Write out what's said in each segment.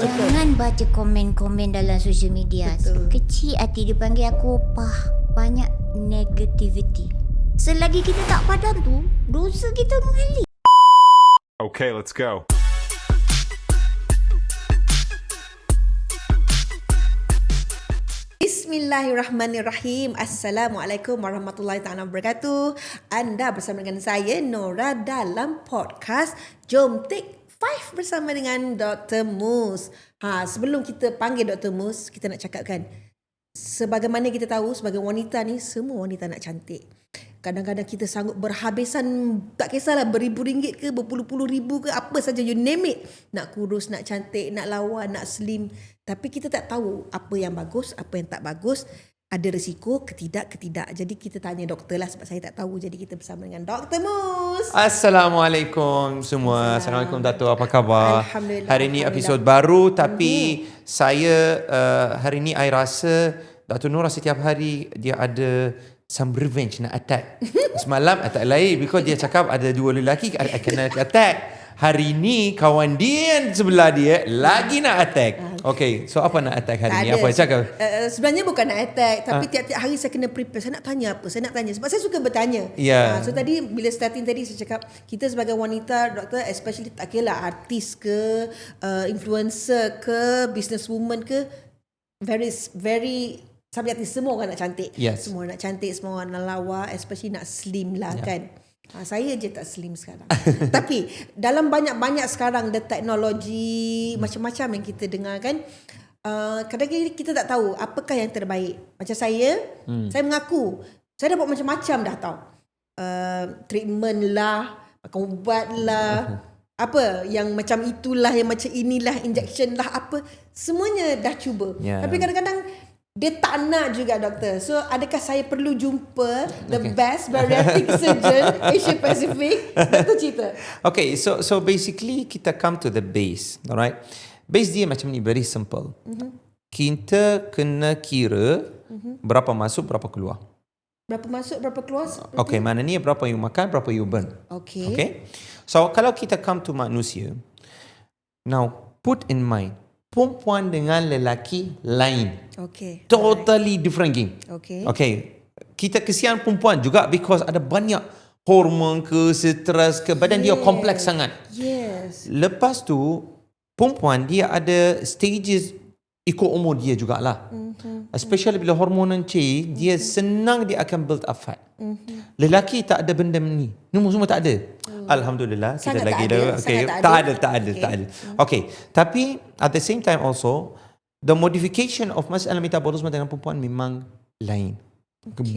Jangan baca komen-komen dalam social media. Betul. Kecil hati dia panggil aku opah. Banyak negativity. Selagi kita tak padam tu, dosa kita mengalir. Okay, let's go. Bismillahirrahmanirrahim. Assalamualaikum warahmatullahi taala wabarakatuh. Anda bersama dengan saya Nora dalam podcast Jom Take 5 bersama dengan Dr. Mus. Sebelum kita panggil Dr. Mus, kita nak cakapkan, sebagaimana kita tahu sebagai wanita ni, semua wanita nak cantik. Kadang-kadang kita sanggup berhabisan, tak kisahlah beribu ringgit ke, berpuluh-puluh ribu ke, apa saja, you name it. Nak kurus, nak cantik, nak lawa, nak slim. Tapi kita tak tahu apa yang bagus, apa yang tak bagus. Ada risiko ketidak. Jadi kita tanya doktor lah, sebab saya tak tahu. Jadi kita bersama dengan Dr. Mus. Assalamualaikum semua. Assalamualaikum Dato', apa khabar? Alhamdulillah. Hari ni episod baru, tapi saya hari ni I rasa Dato' Nora setiap hari dia ada some revenge nak attack. Semalam attack lain because dia cakap ada dua lelaki kena attack. Hari ni kawan dia yang sebelah dia lagi nak attack. Okay, so apa nak attack hari ni? Apa cakap? Sebenarnya bukan nak attack, tapi tiap-tiap hari saya kena prepare. Saya nak tanya apa? Saya nak tanya sebab saya suka bertanya. Yeah. So tadi bila starting tadi saya cakap, kita sebagai wanita doktor, especially tak kira lah artis ke, influencer ke, businesswoman ke, very subjektif. Semua orang nak cantik. Yes. Semua orang nak cantik, semua orang nak lawa, especially nak slim lah kan. Saya je tak slim sekarang. Tapi dalam banyak-banyak sekarang the teknologi macam-macam yang kita dengar kan, kadang-kadang kita tak tahu apakah yang terbaik. Macam saya mengaku saya dah buat macam-macam dah tau. Treatment lah, makan ubat lah, apa yang macam itulah, yang macam inilah, injection lah, apa, semuanya dah cuba. Tapi kadang-kadang dia tak nak juga doktor. So adakah saya perlu jumpa the best bariatric surgeon Asia Pacific? Doktor cerita. Okay, so basically kita come to the base, alright? Base dia macam ni, very simple. Kita kena kira berapa masuk, berapa keluar. Berapa masuk, berapa keluar? Okay, maknanya berapa you makan, berapa you burn. Okay. So kalau kita come to manusia, now put in mind, perempuan dengan lelaki lain. Okay. Totally different game. Okay. Kita kesian perempuan juga because ada banyak hormon ke, stres ke, badan dia kompleks sangat. Yes. Lepas tu, perempuan dia ada stages ikut umur dia jugalah. Especially bila hormon change, dia senang dia akan build up fat. Lelaki tak ada benda ni. Semua tak ada. Alhamdulillah, kita Sangat lagi tak ada. dah. Okay, Sangat tak ada. Okay, tapi at the same time also, the modification of masalah metabolisme dengan perempuan memang lain.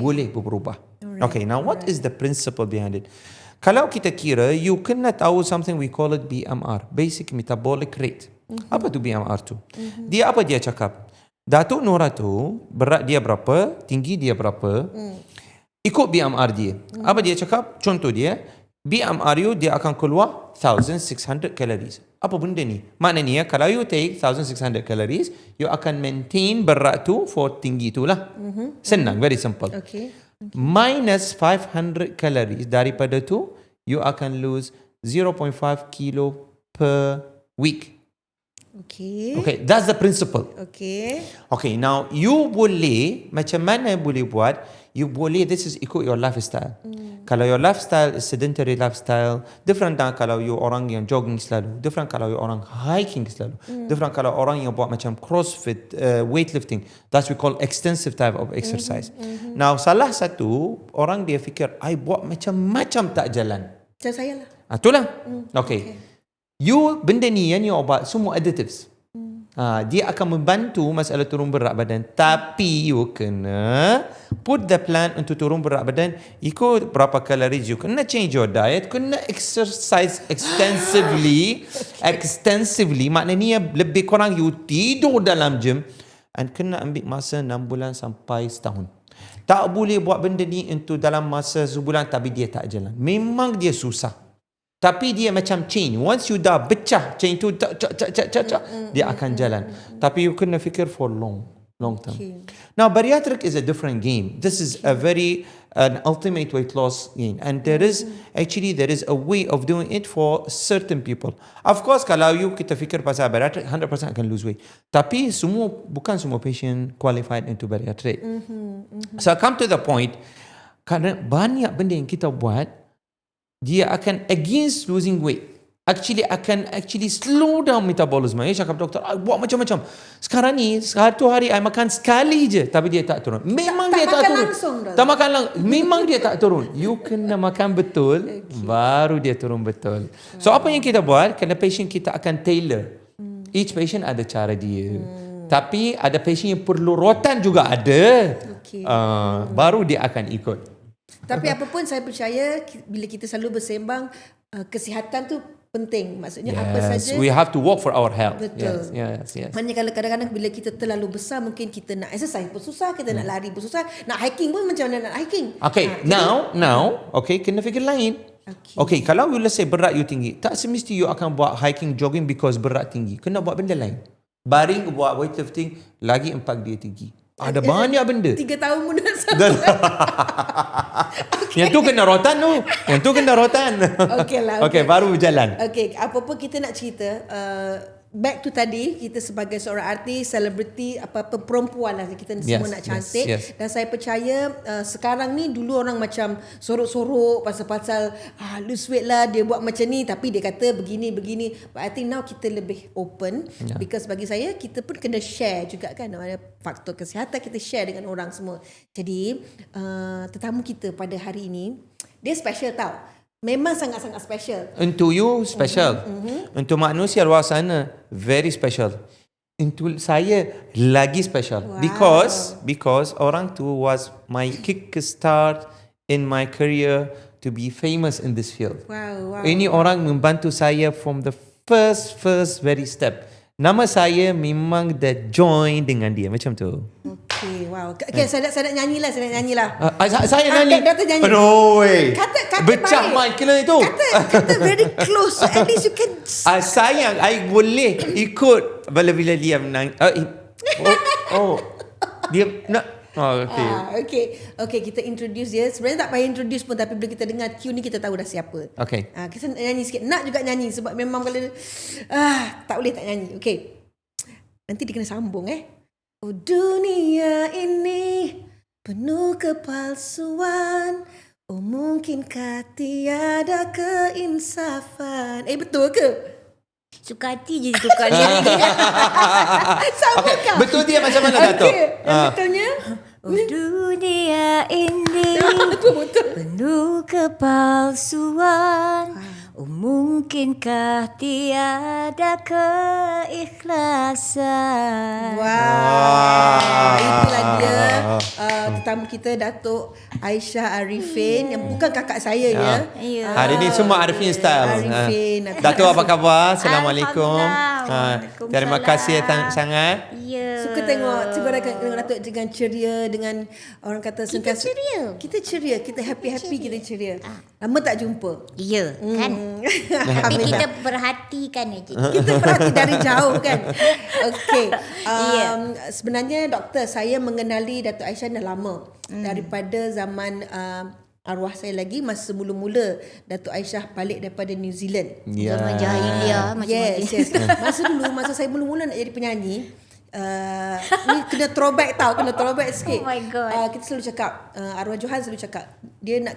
Boleh berubah. Okay, now what is the principle behind it? Kalau kita kira, you kena tahu something we call it BMR, basic metabolic rate. Apa tu BMR tu? Dia apa dia cakap? Datuk Nora tu, berat dia berapa, tinggi dia berapa, ikut BMR dia. Apa dia cakap? Contoh dia, BMR you dia akan keluar 1600 calories. Apa benda ni? Maknanya kalau you take 1600 calories, you akan maintain berat tu for tinggi tu lah. Senang, very simple. Okay. Minus 500 calories daripada tu, you akan lose 0.5 kilo per week. Okay, that's the principle. Okay, now you boleh, macam mana boleh buat? You boleh, this is ikut your lifestyle. Kalau your lifestyle is sedentary lifestyle, different dah kalau you orang yang jogging selalu, different kalau you orang hiking selalu, different kalau orang yang buat macam crossfit, weightlifting, that's we call extensive type of exercise. Now salah satu, orang dia fikir, I buat macam-macam tak jalan. Macam saya lah. Itulah. Okay. You, benda ni yang you ubat, semua additives. Dia akan membantu masalah turun berat badan. Tapi you kena put the plan untuk turun berat badan. Ikut berapa calories you kena change your diet. Kena exercise extensively. Extensively maknanya lebih kurang you tidur dalam gym. And kena ambil masa 6 bulan sampai setahun. Tak boleh buat benda ni untuk dalam masa sebulan tapi dia tak jalan. Memang dia susah. Tapi dia macam chain. Once you dah pecah chain tu, dia akan jalan. Tapi you kena fikir for long. long term. Okay. Now, bariatric is a different game. This is an ultimate weight loss gain, and there is a way of doing it for certain people. Of course, kalau you kita fikir pasal bariatric, 100% akan lose weight. Tapi bukan semua patient qualified into bariatric. So I come to the point, kerana banyak benda yang kita buat, dia akan against losing weight. Akan slow down metabolism. Cakap doktor, buat macam-macam. Sekarang ni, satu hari I makan sekali je, tapi dia tak turun. Memang dia tak turun. Tak makan langsung. Memang dia tak turun. You kena makan betul, baru dia turun betul. So apa yang kita buat, kena patient kita akan tailor. Each patient ada cara dia. Tapi ada patient yang perlu rotan juga ada. Okay. Baru dia akan ikut. Tapi apa pun saya percaya bila kita selalu bersembang, kesihatan tu penting. Maksudnya apa saja. We have to work for our health. Betul. Yes. Maknanya kalau kadang-kadang bila kita terlalu besar, mungkin kita nak exercise pun susah, kita nak lari pun susah, nak hiking pun macam mana nak hiking. Okay, now, okay, kena fikir lain. Okay, kalau you let's say berat you tinggi, tak semesti you akan buat hiking, jogging because berat tinggi. Kena buat benda lain. Baring buat weightlifting, lagi empat dia tinggi. Ada banyak benda. 3 tahun pun dah sampai. Yang tu kena rotan. Okey lah. Okay, baru berjalan. Okay, apa pun kita nak cerita, back to tadi, kita sebagai seorang artis, selebriti, apa-apa perempuan lah, kita semua nak cantik. Yes. Dan saya percaya sekarang ni, dulu orang macam sorok-sorok pasal lose weight lah, dia buat macam ni, tapi dia kata begini. But I think now kita lebih open, because bagi saya, kita pun kena share juga kan, ada faktor kesihatan, kita share dengan orang semua. Jadi tetamu kita pada hari ini, dia special tau. Memang sangat-sangat special. Untuk you special. Untuk manusia luar sana very special. Untuk saya lagi special. Wow. Because orang tu was my kickstart in my career to be famous in this field. Wow. Ini orang membantu saya from the first very step. Nama saya memang dah join dengan dia macam tu. Okay, wow. Okay, saya nak nyanyi lah. Saya nyanyi. Doktor nyanyi. No way. Kata Becah baik. mic kena itu. Kata very close. So at least you can. Sayang, I boleh ikut bila dia menang. Dia nak. Okay, kita introduce dia. Sebenarnya tak payah introduce pun, tapi bila kita dengar tune ni kita tahu dah siapa. Okay. Kita nyanyi sikit. Nak juga nyanyi sebab memang kalau tak boleh tak nyanyi. Okay. Nanti dia kena sambung Oh, dunia ini penuh kepalsuan. Oh, mungkinkah tiada keinsafan? Betul ke? Suka hati je tukar lirik dia. Sama kau. Betul dia macam mana Datuk? Betulnya? Oh, dunia ini Betul. penuh kepalsuan. Oh, mungkinkah tiada keikhlasan. Wow. Itulah dia tetamu kita, Datuk Aisyah Arifin, yang bukan kakak saya ya. Hari ni semua Arifin style. Arifin. Datuk apa khabar? Assalamualaikum. Alhamdulillah. Terima kasih sangat. Ya. Suka tengok dengan Datuk dengan ceria, dengan orang kata sentiasa ceria. Kita ceria, kita happy, kita ceria. Lama tak jumpa. Ya, kan? Tapi kita perhatikan aja. Kita perhati dari jauh kan. Okey. Sebenarnya doktor, saya mengenali Datuk Aisyah dah lama. Daripada zaman arwah saya lagi, masa mula-mula Datuk Aisyah balik daripada New Zealand. Zaman jahiliah macam Yes. Masa saya mula-mula nak jadi penyanyi, ni kena throwback sikit. Oh my God. Kita selalu cakap, arwah Johan selalu cakap,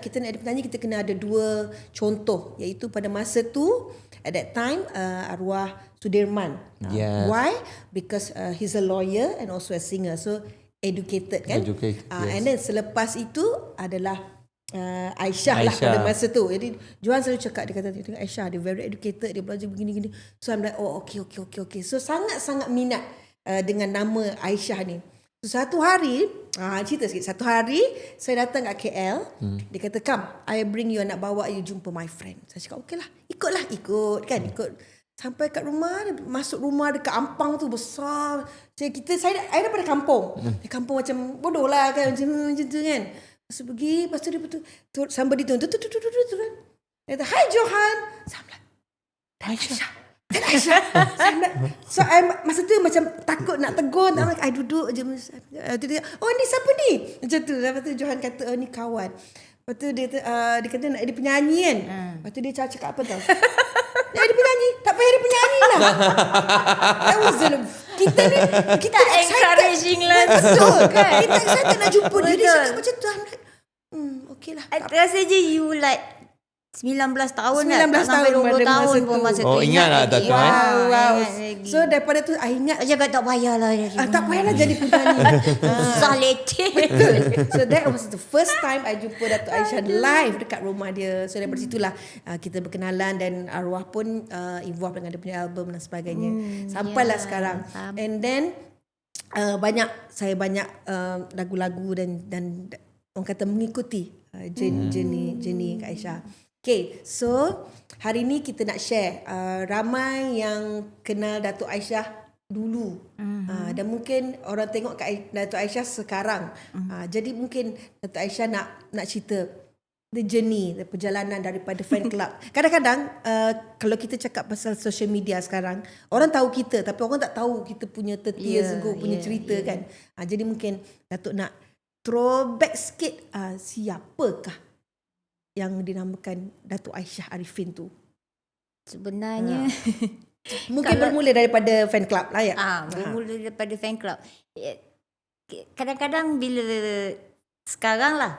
kita nak jadi penyanyi, kita kena ada 2 contoh, iaitu pada masa tu, at that time, arwah Sudirman. Yes. Why? Because he's a lawyer and also a singer, so educated kan. Yes. And then selepas itu adalah Aisyah lah pada masa tu. Jadi Johan selalu cakap, dia kata Aisyah, dia very educated, dia belajar begini-gini. So I'm like, okay. So sangat-sangat minat dengan nama Aisyah ni. So satu hari, cerita sikit. Satu hari saya datang kat KL. Dia kata, come, I bring you, nak bawa you jumpa my friend. Saya cakap, okay lah, ikut kan. Sampai kat rumah, masuk rumah dekat Ampang tu besar. Saya daripada kampung. Kampung macam bodoh lah kan, macam tu kan. Lepas tu pergi, lepas tu dia betul somebody tu. Dia kata, hi Johan. Saya like, Aisyah. So I masa tu macam takut nak tegur, I duduk je. Dia, oh ni siapa ni? Macam tu. Lepas tu Johan kata, oh ni kawan. Lepas tu dia kata nak dia penyanyi kan. Lepas tu dia cakap apa tau? Dia penyanyi. Tak payah dia penyanyi lah. That was kita ni kita Tak excited. encouraging lah. Betul kan? Kita excited nak jumpa dia. Dia cakap macam tu. I'm like, okay lah. I rasa je you like 19 tahun 19 tak sampai tahun 20 pada tahun masa pun tu. masa tu. Oh, ingat lah Datuk, Wow. Ingat lagi. So daripada tu I ingat Cakap tak payahlah. tak payahlah jadi penyanyi. Susah leceh. So that was the first time I jumpa Datuk Aisyah live dekat rumah dia. So daripada situlah kita berkenalan dan arwah pun involved dengan dia punya album dan sebagainya. Sampailah sekarang. And then saya banyak lagu-lagu dan orang kata mengikuti journey Kak Aisyah. Okay, so hari ni kita nak share ramai yang kenal Datuk Aisyah dulu. Dan mungkin orang tengok Datuk Aisyah sekarang. Jadi mungkin Datuk Aisyah nak cerita the journey, the perjalanan daripada fan club. Kadang-kadang kalau kita cakap pasal social media sekarang, orang tahu kita tapi orang tak tahu kita punya 30 years ago punya cerita kan. Jadi mungkin Datuk nak throwback sikit, siapakah yang dinamakan Datuk Aisyah Arifin tu? Sebenarnya Mungkin bermula daripada fan club lah ya. bermula daripada fan club. Kadang-kadang bila sekarang lah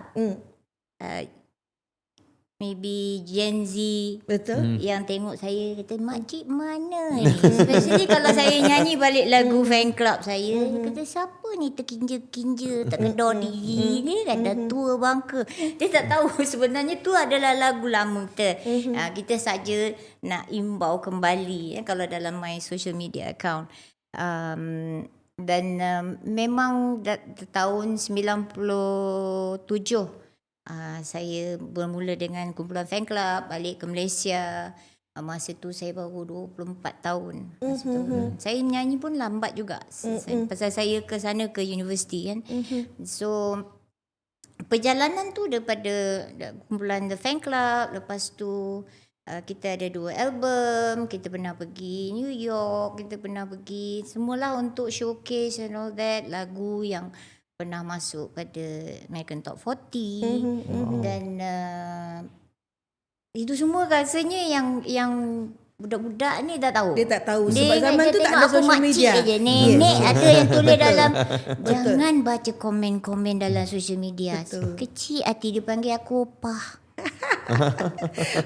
maybe Gen Z Betul. yang tengok saya kata makcik mana ni. Especially kalau saya nyanyi balik lagu fan club saya, dia kata siapa ni terkinja-kinja tak kedor diri ni kan dah tua bangka. Dia tak tahu sebenarnya tu adalah lagu lama kita. Kita saja nak imbau kembali kalau dalam my social media account. Dan memang tahun 97 saya bermula dengan kumpulan fan club, balik ke Malaysia. Masa tu saya baru 24 tahun. Masa tu. Saya menyanyi pun lambat juga. Pasal saya ke sana ke universiti kan. So perjalanan tu daripada kumpulan The Fan Club, lepas tu kita ada 2 album, kita pernah pergi New York, kita pernah pergi semualah untuk showcase and all that, lagu yang pernah masuk pada American Top 40 dan itu semua rasanya yang budak-budak ni tak tahu. Dia tak tahu sebab zaman tu tak ada social media. Je. Nenek ada yang tulis dalam jangan baca komen-komen dalam social media. Kecil hati dia panggil aku opah.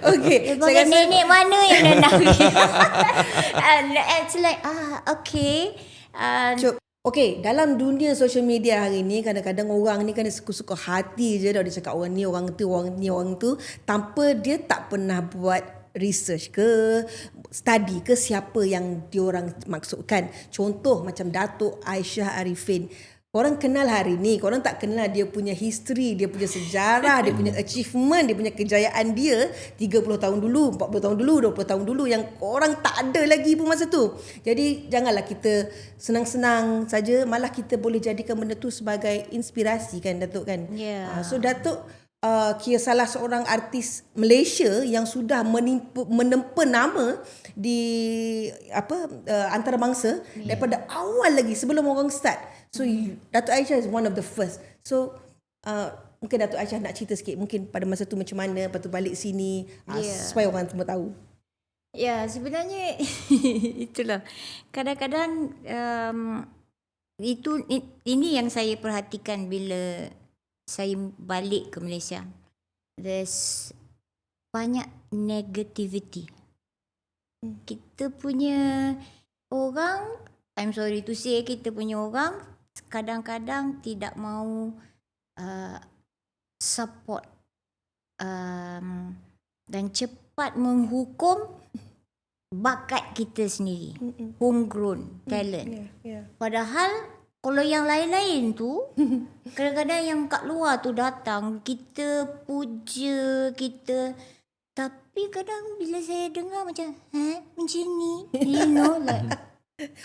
Okay, Dia panggil nenek mana yang dah nak. And it's like okay. Okay, dalam dunia social media hari ni kadang-kadang orang ni kan suka-suka hati je dah dia cakap orang ni, orang tu, orang ni, orang tu tanpa dia tak pernah buat research ke study ke siapa yang diorang maksudkan. Contoh macam Datuk Aisyah Arifin. Korang kenal hari ni, korang tak kenal dia punya history, dia punya sejarah, dia punya achievement, dia punya kejayaan dia 30 tahun dulu, 40 tahun dulu, 20 tahun dulu yang korang tak ada lagi pun masa tu. Jadi janganlah kita senang-senang saja, malah kita boleh jadikan benda tu sebagai inspirasi kan Datuk kan. So Datuk kira salah seorang artis Malaysia yang sudah menempa nama di antarabangsa daripada awal lagi sebelum orang start. So Datuk Aisyah is one of the first. So mungkin Datuk Aisyah nak cerita sikit mungkin pada masa tu macam mana, lepas tu balik sini supaya orang semua tahu. Ya, sebenarnya itulah. Kadang-kadang ini yang saya perhatikan bila saya balik ke Malaysia. There's banyak negativity. Kita punya orang, I'm sorry to say, kita punya orang kadang-kadang tidak mau support dan cepat menghukum bakat kita sendiri, homegrown talent. Padahal kalau yang lain-lain tu kadang-kadang yang kat luar tu datang, kita puja, kita, tapi kadang bila saya dengar macam macam ni, you know, like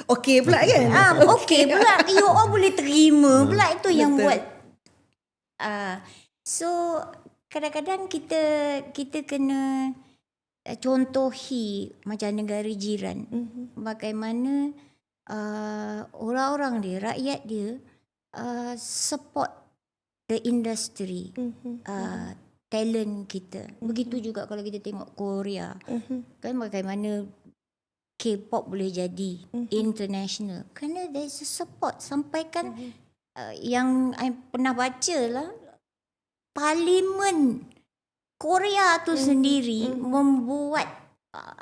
Okey pula kan? Okey pula, you all boleh terima pula, itu yang buat. So kadang-kadang kita kena contohi macam negara jiran. Bagaimana orang-orang dia, rakyat dia support the industry, talent kita. Begitu juga kalau kita tengok Korea. Kan bagaimana K-pop boleh jadi international. Kerana there is a support. Sampai kan yang I pernah baca lah, Parlimen Korea tu sendiri membuat,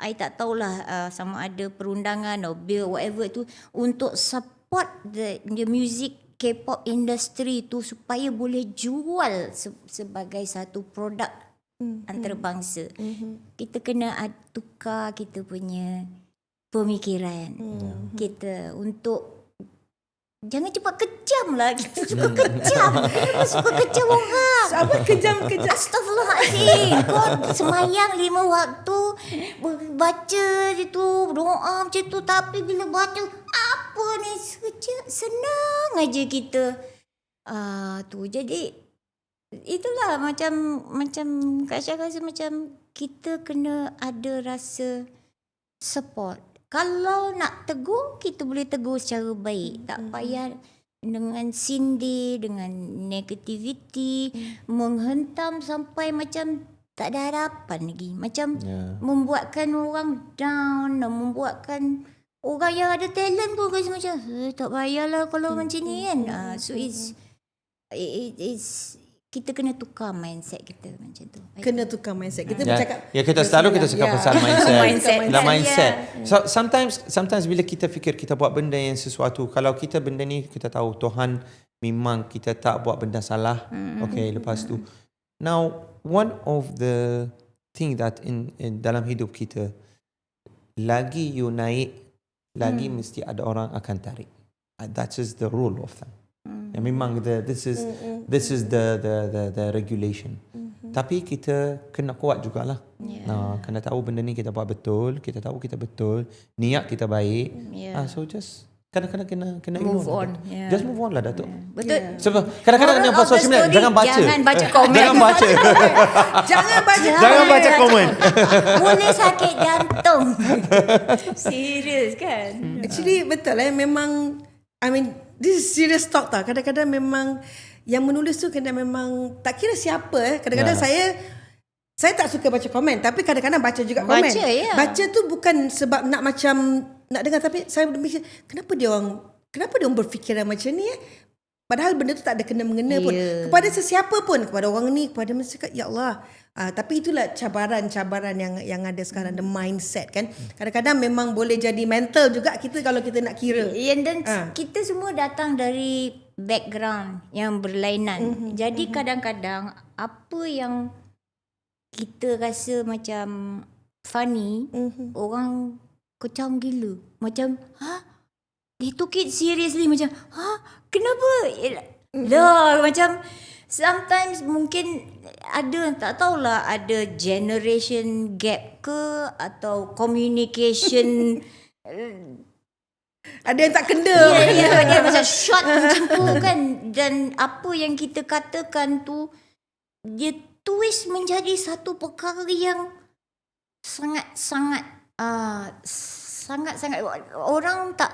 I tak tahulah sama ada perundangan atau bill whatever tu untuk support the music K-pop industry tu supaya boleh jual sebagai satu produk antarabangsa. Kita kena tukar kita punya pemikiran kita untuk jangan cepat kejam lah. Kita suka kejam. Kenapa suka kejam orang? Apa kejam-kejam? Astaghfirullahaladzim. Kau semayang 5 waktu, baca itu, doa macam tu. Tapi bila baca, apa ni? Senang aja kita. Tu jadi, itulah macam Kak Syah rasa macam kita kena ada rasa support. Kalau nak tegur, kita boleh tegur secara baik. Tak payah dengan sindir, dengan negativity, menghentam sampai macam tak ada harapan lagi. Macam membuatkan orang down, membuatkan orang yang ada talent pun rasa macam tak payahlah kalau macam ni kan. So it's kita kena tukar mindset kita macam tu. Kena tukar mindset. Kita bercakap. Ya, kita selalu kita cakap pasal mindset. Mindset. So, sometimes bila kita fikir kita buat benda yang sesuatu, kalau kita benda ni kita tahu Tuhan memang kita tak buat benda salah. Okay, lepas tu. Now, one of the thing that in dalam hidup kita, lagi you naik, lagi mesti ada orang akan tarik. That is the rule of them. Ya, memang this is the regulation. Tapi kita kena kuat jugalah. Kena tahu benda ni kita buat betul, kita tahu kita betul, niat kita baik. So just kadang-kadang kena move ignore on. Just move on lah, Datuk. Betul. Sebab kadang-kadang yang pasal social media jangan baca. Jangan baca komen. Jangan baca. Jangan baca komen. Boleh sakit jantung. Serius kan? Actually betul memang this is serious talk tau. Kadang-kadang memang yang menulis tu kena memang tak kira siapa. Kadang-kadang saya tak suka baca komen, tapi kadang-kadang baca juga komen. Baca tu bukan sebab nak nak dengar, tapi saya berfikir kenapa dia orang berfikiran macam ni Padahal benda tu tak ada kena-mengena pun. Kepada sesiapa pun, kepada orang ni, kepada masyarakat, ya Allah. Tapi itulah cabaran-cabaran yang ada sekarang, the mindset kan. Kadang-kadang memang boleh jadi mental juga kita kalau kita nak kira. Dan kita semua datang dari background yang berlainan. Jadi kadang-kadang apa yang kita rasa macam funny, orang kecam gila. Macam, they took it seriously. Macam, kenapa? Lah, macam sometimes mungkin ada, tak tahulah, ada generation gap ke atau communication ada yang tak kena. Dia macam short macam tu kan. Dan apa yang kita katakan tu, dia twist menjadi satu perkara yang sangat-sangat orang tak,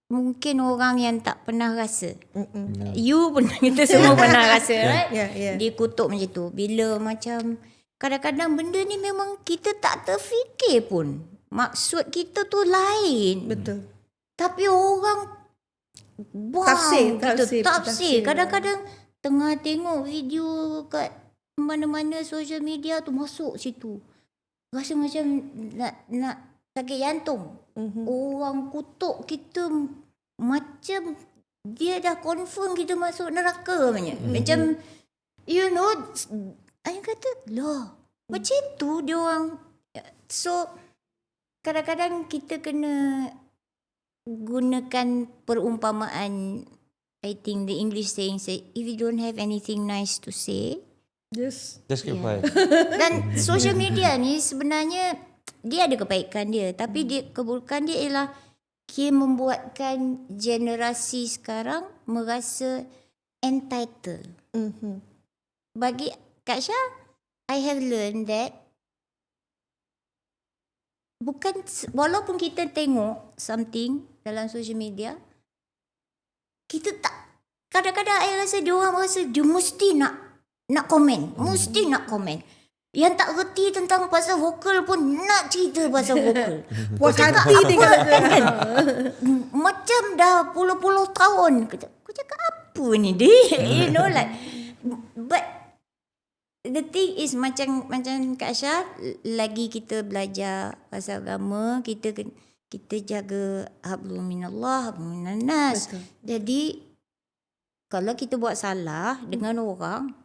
mungkin orang yang tak pernah rasa. You pun, kita semua pernah rasa, right? Dikutuk macam tu. Bila macam kadang-kadang benda ni memang kita tak terfikir pun. Maksud kita tu lain. Betul. Tapi orang tafsir. Kadang-kadang tengah tengok video kat mana-mana social media tu, masuk situ, rasa macam nak sakit jantung. Orang kutuk kita macam dia dah confirm kita masuk neraka macam you know. I kata lah, macam tu dia orang. So kadang-kadang kita kena gunakan perumpamaan. I think the English saying say, if you don't have anything nice to say, just keep quiet. Dan social media ni sebenarnya dia ada kebaikan dia, tapi keburukan dia ialah dia membuatkan generasi sekarang merasa entitled. Bagi Kak Syah, I have learned that bukan, walaupun kita tengok something dalam social media, kita tak, kadang-kadang I rasa dia orang rasa dia mesti nak komen, mesti nak komen. Yang tak reti tentang pasal vokal pun nak cerita pasal vokal. Puas hati dia kan. Macam dah puluh-puluh tahun. Kau cakap apa ni dia? You know, like, but the thing is macam Kak Syah, lagi kita belajar pasal agama, kita jaga hablum minallah, hablum minannas. Jadi kalau kita buat salah dengan orang,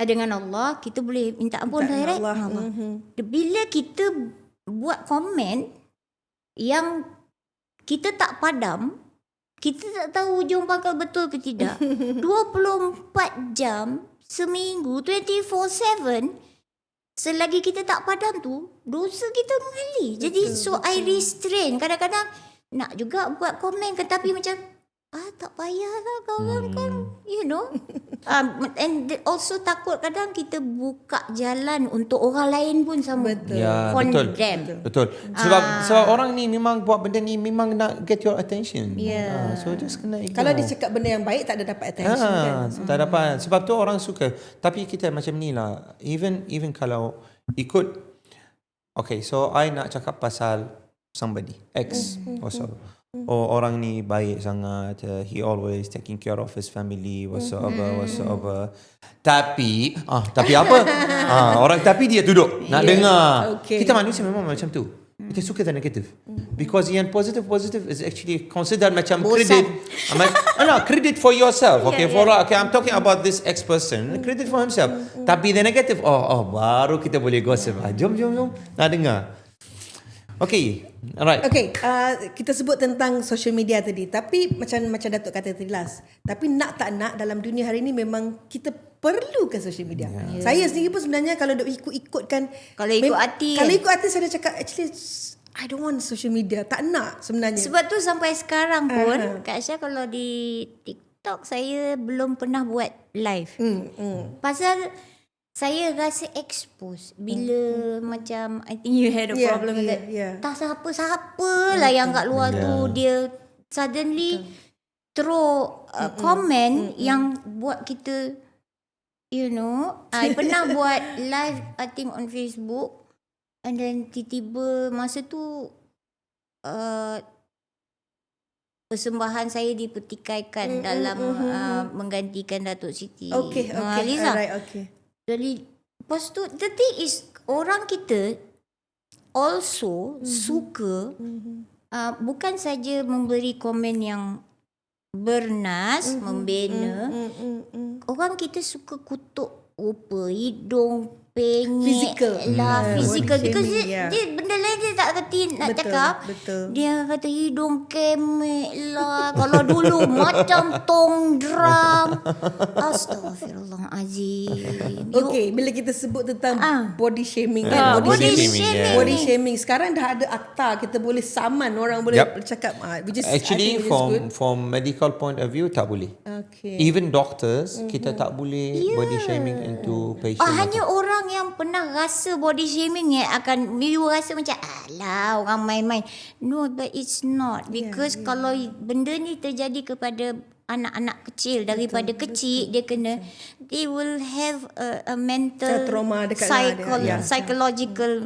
dengan Allah, kita boleh minta ampun direct. Allah. Bila kita buat komen yang kita tak padam, kita tak tahu hujung pangkal betul ke tidak. 24 jam seminggu, 24/7, selagi kita tak padam tu, dosa kita mengalir. Jadi I restrain. Kadang-kadang nak juga buat komen ke, tapi macam tak payahlah kawan kan, you know. And also takut kadang kita buka jalan untuk orang lain pun sama. Ya, Condemn. betul. Sebab orang ni memang buat benda ni memang nak get your attention. Yeah. So just kena ignore. Kalau dia cakap benda yang baik, tak ada dapat attention kan. Tak dapat. Sebab tu orang suka. Tapi kita macam ni lah. Even kalau ikut. Okay, so I nak cakap pasal somebody. X also. Oh, orang ni baik sangat. He always taking care of his family whatsoever. Tapi apa? Tapi dia duduk nak dengar. Okay. Kita manusia memang macam tu. Kita suka the negative. Because yang positive is actually considered macam credit. Credit for yourself. Okay, okay, I'm talking about this X person. Credit for himself. Tapi the negative, baru kita boleh gossip. Jom. Nak dengar. Okay, alright. Okay, kita sebut tentang social media tadi. Tapi macam Datuk kata tadi last. Tapi nak tak nak, dalam dunia hari ni memang kita perlukan social media. Saya sendiri pun sebenarnya kalau duk ikut-ikutkan. Kalau ikut hati. Kalau ikut hati saya dah cakap, actually I don't want social media. Tak nak sebenarnya. Sebab tu sampai sekarang pun, Kak Syah kalau di TikTok, saya belum pernah buat live. Pasal saya rasa expose bila macam I think you had a problem with that. Tak siapa-siapa lah yang kat luar tu dia suddenly throw comment yang buat kita, you know. I pernah buat live I think on Facebook, and then tiba-tiba masa tu persembahan saya dipertikaikan dalam menggantikan Datuk Siti Nurhaliza. Alright, okay. Jadi, lepas tu, the thing is, orang kita also suka bukan saja memberi komen yang bernas, membina. Orang kita suka kutuk rupa, hidung, penyek fizikal. Because dia benda lain dia tak kerti nak cakap. Dia kata hidung kemek lah. Kalau dulu macam tong drum. Astagfirullahalazim. Okay, bila kita sebut tentang body shaming kan. Body shaming. Sekarang dah ada akta, kita boleh saman orang boleh cakap. Actually from medical point of view tak boleh. Okay. Even doctors kita tak boleh body shaming into patient. Hanya orang yang pernah rasa body shaming akan you rasa macam alah orang main-main. No, but it's not. Because kalau benda ni terjadi kepada anak-anak kecil, daripada kecil dia kena, they will have a mental trauma dekat psychological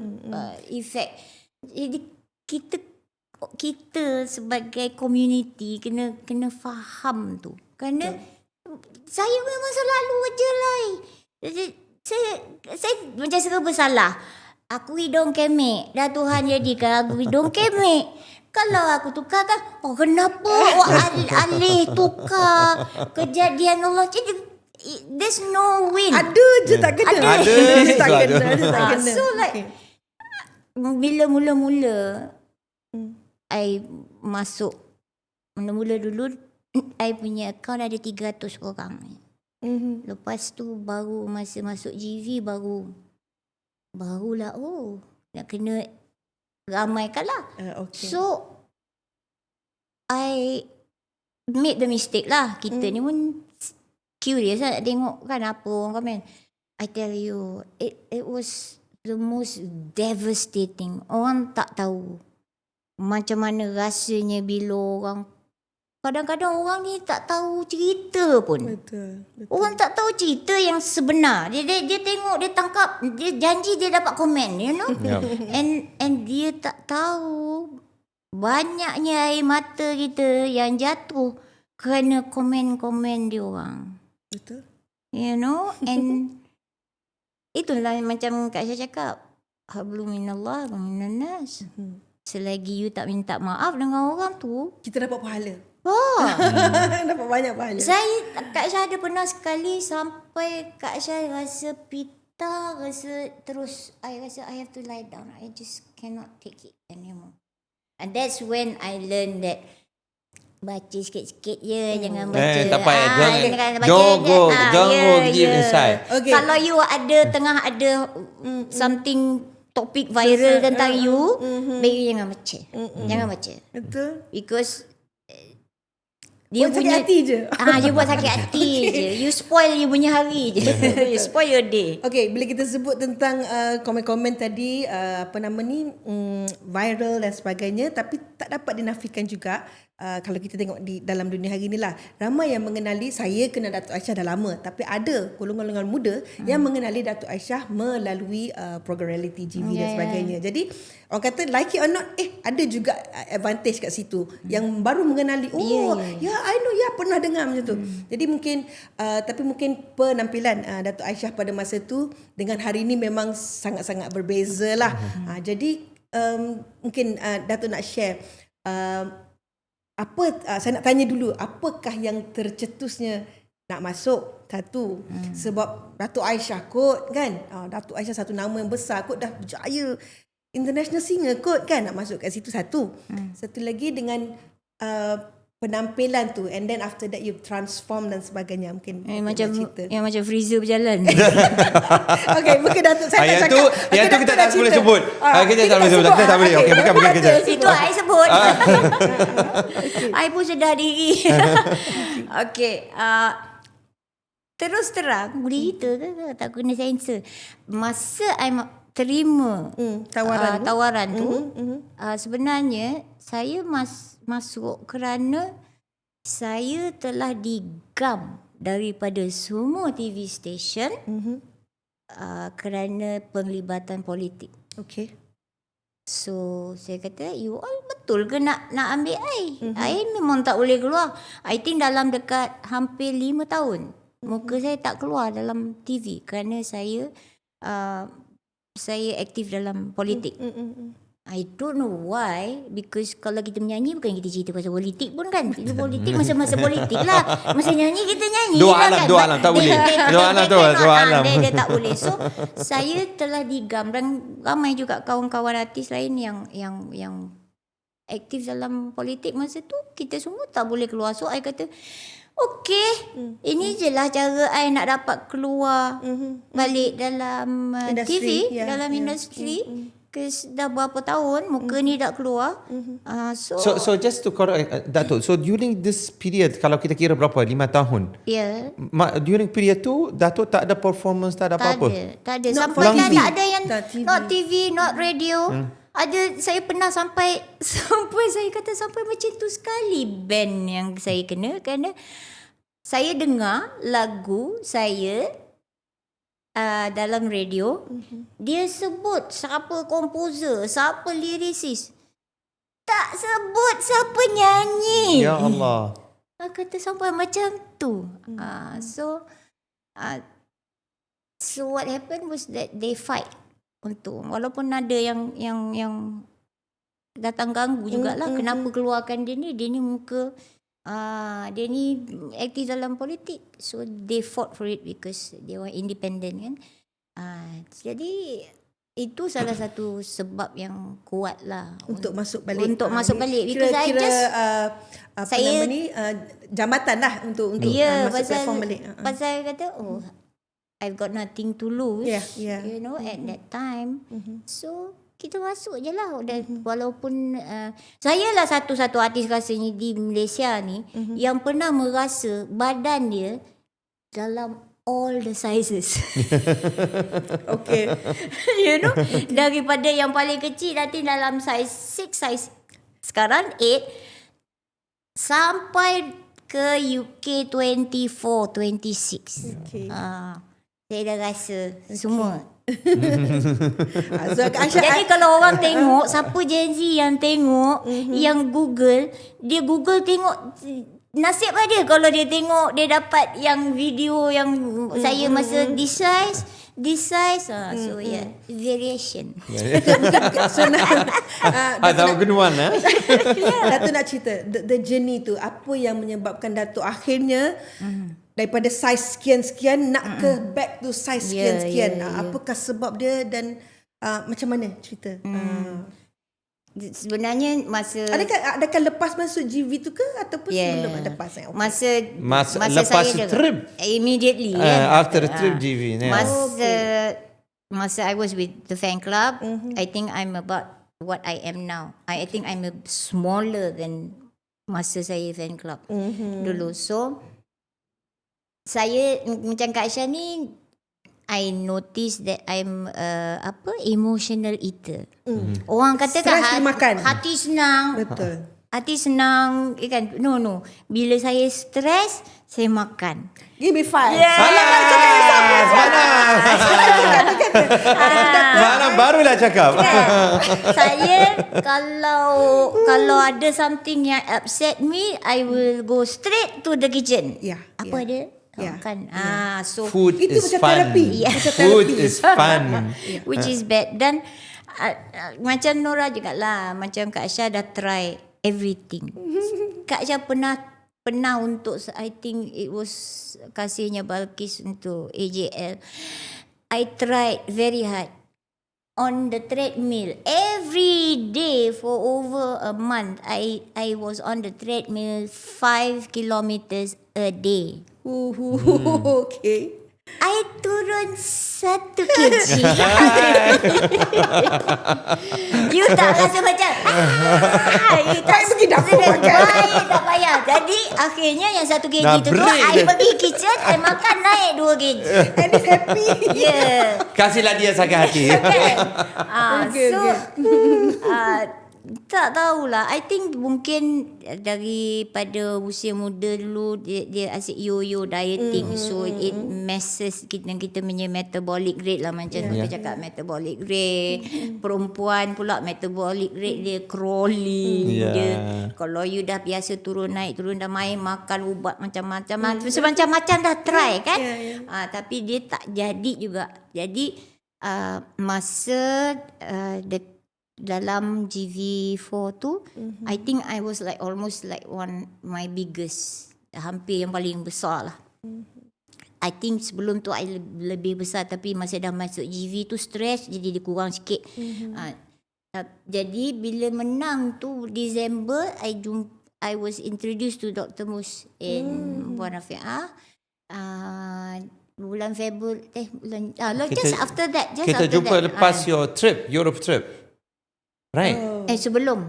effect. Jadi kita sebagai community kena faham tu. Kerana saya memang selalu je lah. Saya macam serba salah. Aku hidung kemek. Dah Tuhan jadikan aku hidung kemek. Kalau aku tukarkan, kenapa alih tukar kejadian Allah. Jadi there's no win. Ada je tak kena. Ada tak kena. So like bila mula-mula I masuk, mula-mula dulu I punya account ada 300 orang. Lepas tu baru masa masuk GV barulah nak kena ramaikan lah. Okay. So I made the mistake lah. Kita ni pun curious lah nak tengok kan apa orang komen. I tell you, it was the most devastating. Orang tak tahu macam mana rasanya bila orang, kadang-kadang orang ni tak tahu cerita pun. Betul. Orang tak tahu cerita yang sebenar. Dia tengok, dia tangkap, dia janji dia dapat komen, you know. Yeah. And dia tak tahu banyaknya air mata kita yang jatuh kerana komen-komen dia orang. Betul. You know, and itulah macam Kak Aisyah cakap, hablum minallah wa minan nas. Selagi you tak minta maaf dengan orang tu, Kita dapat pahala. Dapat banyak pahala. Kak Aisyah ada pernah sekali sampai Kak Aisyah rasa pita, rasa terus, I rasa I have to lie down. I just cannot take it anymore. And that's when I learned that baca sikit-sikit je, jangan baca. Tak payah, jangan baca don't je. go deep inside. Okay. Kalau you tengah ada something topik viral tentang you, baik jangan baca. Jangan baca. Betul. Because Dia sakit hati je. Dia buat sakit hati je. You spoil you punya hari je. You spoil your day. Okay, bila kita sebut tentang komen-komen tadi, viral dan sebagainya, tapi tak dapat dinafikan juga. Kalau kita tengok di dalam dunia hari ni lah, ramai yang mengenali, saya kenal Datuk Aisyah dah lama, tapi ada golongan-golongan muda yang mengenali Datuk Aisyah melalui program reality TV dan sebagainya. Jadi orang kata like it or not, ada juga advantage kat situ. Yang baru mengenali, I know, pernah dengar macam tu. Jadi mungkin tapi mungkin penampilan Datuk Aisyah pada masa tu dengan hari ni memang sangat-sangat berbeza lah. Jadi mungkin Datuk nak share saya nak tanya dulu, apakah yang tercetusnya nak masuk satu sebab Datuk Aisyah kot kan, Datuk Aisyah satu nama yang besar kot, dah berjaya international singer kot kan, nak masuk kat situ satu. Satu lagi dengan penampilan tu, and then after that you transform dan sebagainya. Mungkin macam freezer berjalan. Okay, mungkin Datuk saya yang nak cakap. yang tu kita tak boleh sebut. Kita tak boleh sebut. Kita tak boleh. Okey, bukan kerja. Itu I sebut. I pun sedar diri. Okay. Terus terang, boleh cerita ke? Tak kena sensor. Masa I terima tawaran tu, sebenarnya saya masuk kerana saya telah digam daripada semua TV station kerana penglibatan politik. Okay. So saya kata, you all betul ke nak ambil I? I memang tak boleh keluar. I think dalam dekat hampir 5 tahun muka saya tak keluar dalam TV kerana saya aktif dalam politik. I don't know why, because kalau kita menyanyi bukan kita cerita pasal politik pun kan. Itu politik masa-masa politik lah. Masa nyanyi kita nyanyi Dua lah alam, kan. dua alam tak boleh. Dua alam tu, dua alam. Dia tak boleh. So saya telah digam, dan ramai juga kawan-kawan artis lain yang aktif dalam politik masa tu, kita semua tak boleh keluar. So I kata, okay, ini je lah cara I nak dapat keluar balik dalam Industri, TV, dalam industri. Dah berapa tahun muka ni tak keluar. So just to correct Datuk, so during this period, kalau kita kira berapa, 5 tahun, during period tu Datuk tak ada performance, tak ada apa-apa? Tak ada. Not Sampai for kan TV. tak ada yang Tak TV. not TV, not radio. Ada, saya pernah sampai saya kata sampai macam tu sekali band yang saya kena, kerana saya dengar lagu saya dalam radio, dia sebut siapa komposer, siapa lyricist, tak sebut siapa nyanyi. Ya Allah. Kata sampai macam tu. So what happened was that they fight untuk, walaupun ada yang datang ganggu jugalah, kenapa keluarkan dia ni muka dia ni aktif dalam politik. So they fought for it because they were independent kan. Jadi itu salah satu sebab yang kuat lah untuk masuk balik. Because I just jambatan lah untuk masuk platform balik. Pasal kata I've got nothing to lose. You know, at that time. So kita masuk je lah. Dan walaupun saya lah satu-satu artis rasanya di Malaysia ni yang pernah merasa badan dia dalam all the sizes. Okay. You know, daripada yang paling kecil nanti dalam size 6, size sekarang 8 sampai ke UK 24, 26. Okay. Saya dah rasa semua. So Kak Aisyah, Jadi kalau orang tengok, siapa Gen Z yang tengok, yang Google, dia Google tengok, nasib lah dia kalau dia tengok, dia dapat yang video yang saya masa this size. So yeah, variation. so now, That's a good one. Dato' nak cerita the journey tu, apa yang menyebabkan Dato' akhirnya daripada size sekian-sekian nak ke back to size sekian-sekian. Apakah sebab dia dan macam mana cerita? Sebenarnya masa Adakah lepas masuk GV tu ke ataupun sebelum lepas? Okay. Masa lepas saya trip. immediately After the trip GV. Masa I was with the fan club, I think I'm about what I am now. I think I'm smaller than masa saya fan club dulu. So saya macam Kak Aisyah ni, I notice that I'm emotional eater. Orang kata Stress makan. hati senang. Betul. Hati senang kan. No. Bila saya stres, saya makan. Give me 5. Malam barulah cakap. Saya kalau ada something yang upset me, I will go straight to the kitchen. Apa dia? Makan. So Food itu is macam fun. terapi. Food is fun. Which is bad. Dan macam Nora jugalah, macam Kak Aisyah dah try everything. Kak Aisyah pernah untuk, I think it was kasihnya Balkis untuk AJL. I tried very hard on the treadmill every day for over a month. I was on the treadmill 5 kilometers a day. Okay. I turun 1 kg. You tak rasa macam you tak pergi dapur makan. tak payah. Jadi akhirnya yang 1 kg Dah tu break I dah. pergi kitchen, I makan naik 2 kg. And it's happy. Yeah. Kasihlah dia sakit hati. Okay. Tak tahulah. I think mungkin daripada usia muda dulu dia asyik yo-yo dieting. So it messes kita punya metabolic rate lah. Macam kita cakap metabolic rate. Perempuan pula metabolic rate dia crawling. Dia, kalau you dah biasa turun naik, turun dah main, makan ubat macam-macam. Macam-macam dah try kan. Tapi dia tak jadi juga. Jadi masa dalam GV4 tu, I think I was like almost like my biggest, hampir yang paling besar lah. I think sebelum tu I lebih besar, tapi masa dah masuk GV tu stress, jadi dia kurang sikit. Jadi bila menang tu December, I was introduced to Dr. Mus in Puan Rafi'ah. Bulan Februari just after that. Kita jumpa lepas your trip, Europe trip. Right. Sebelum.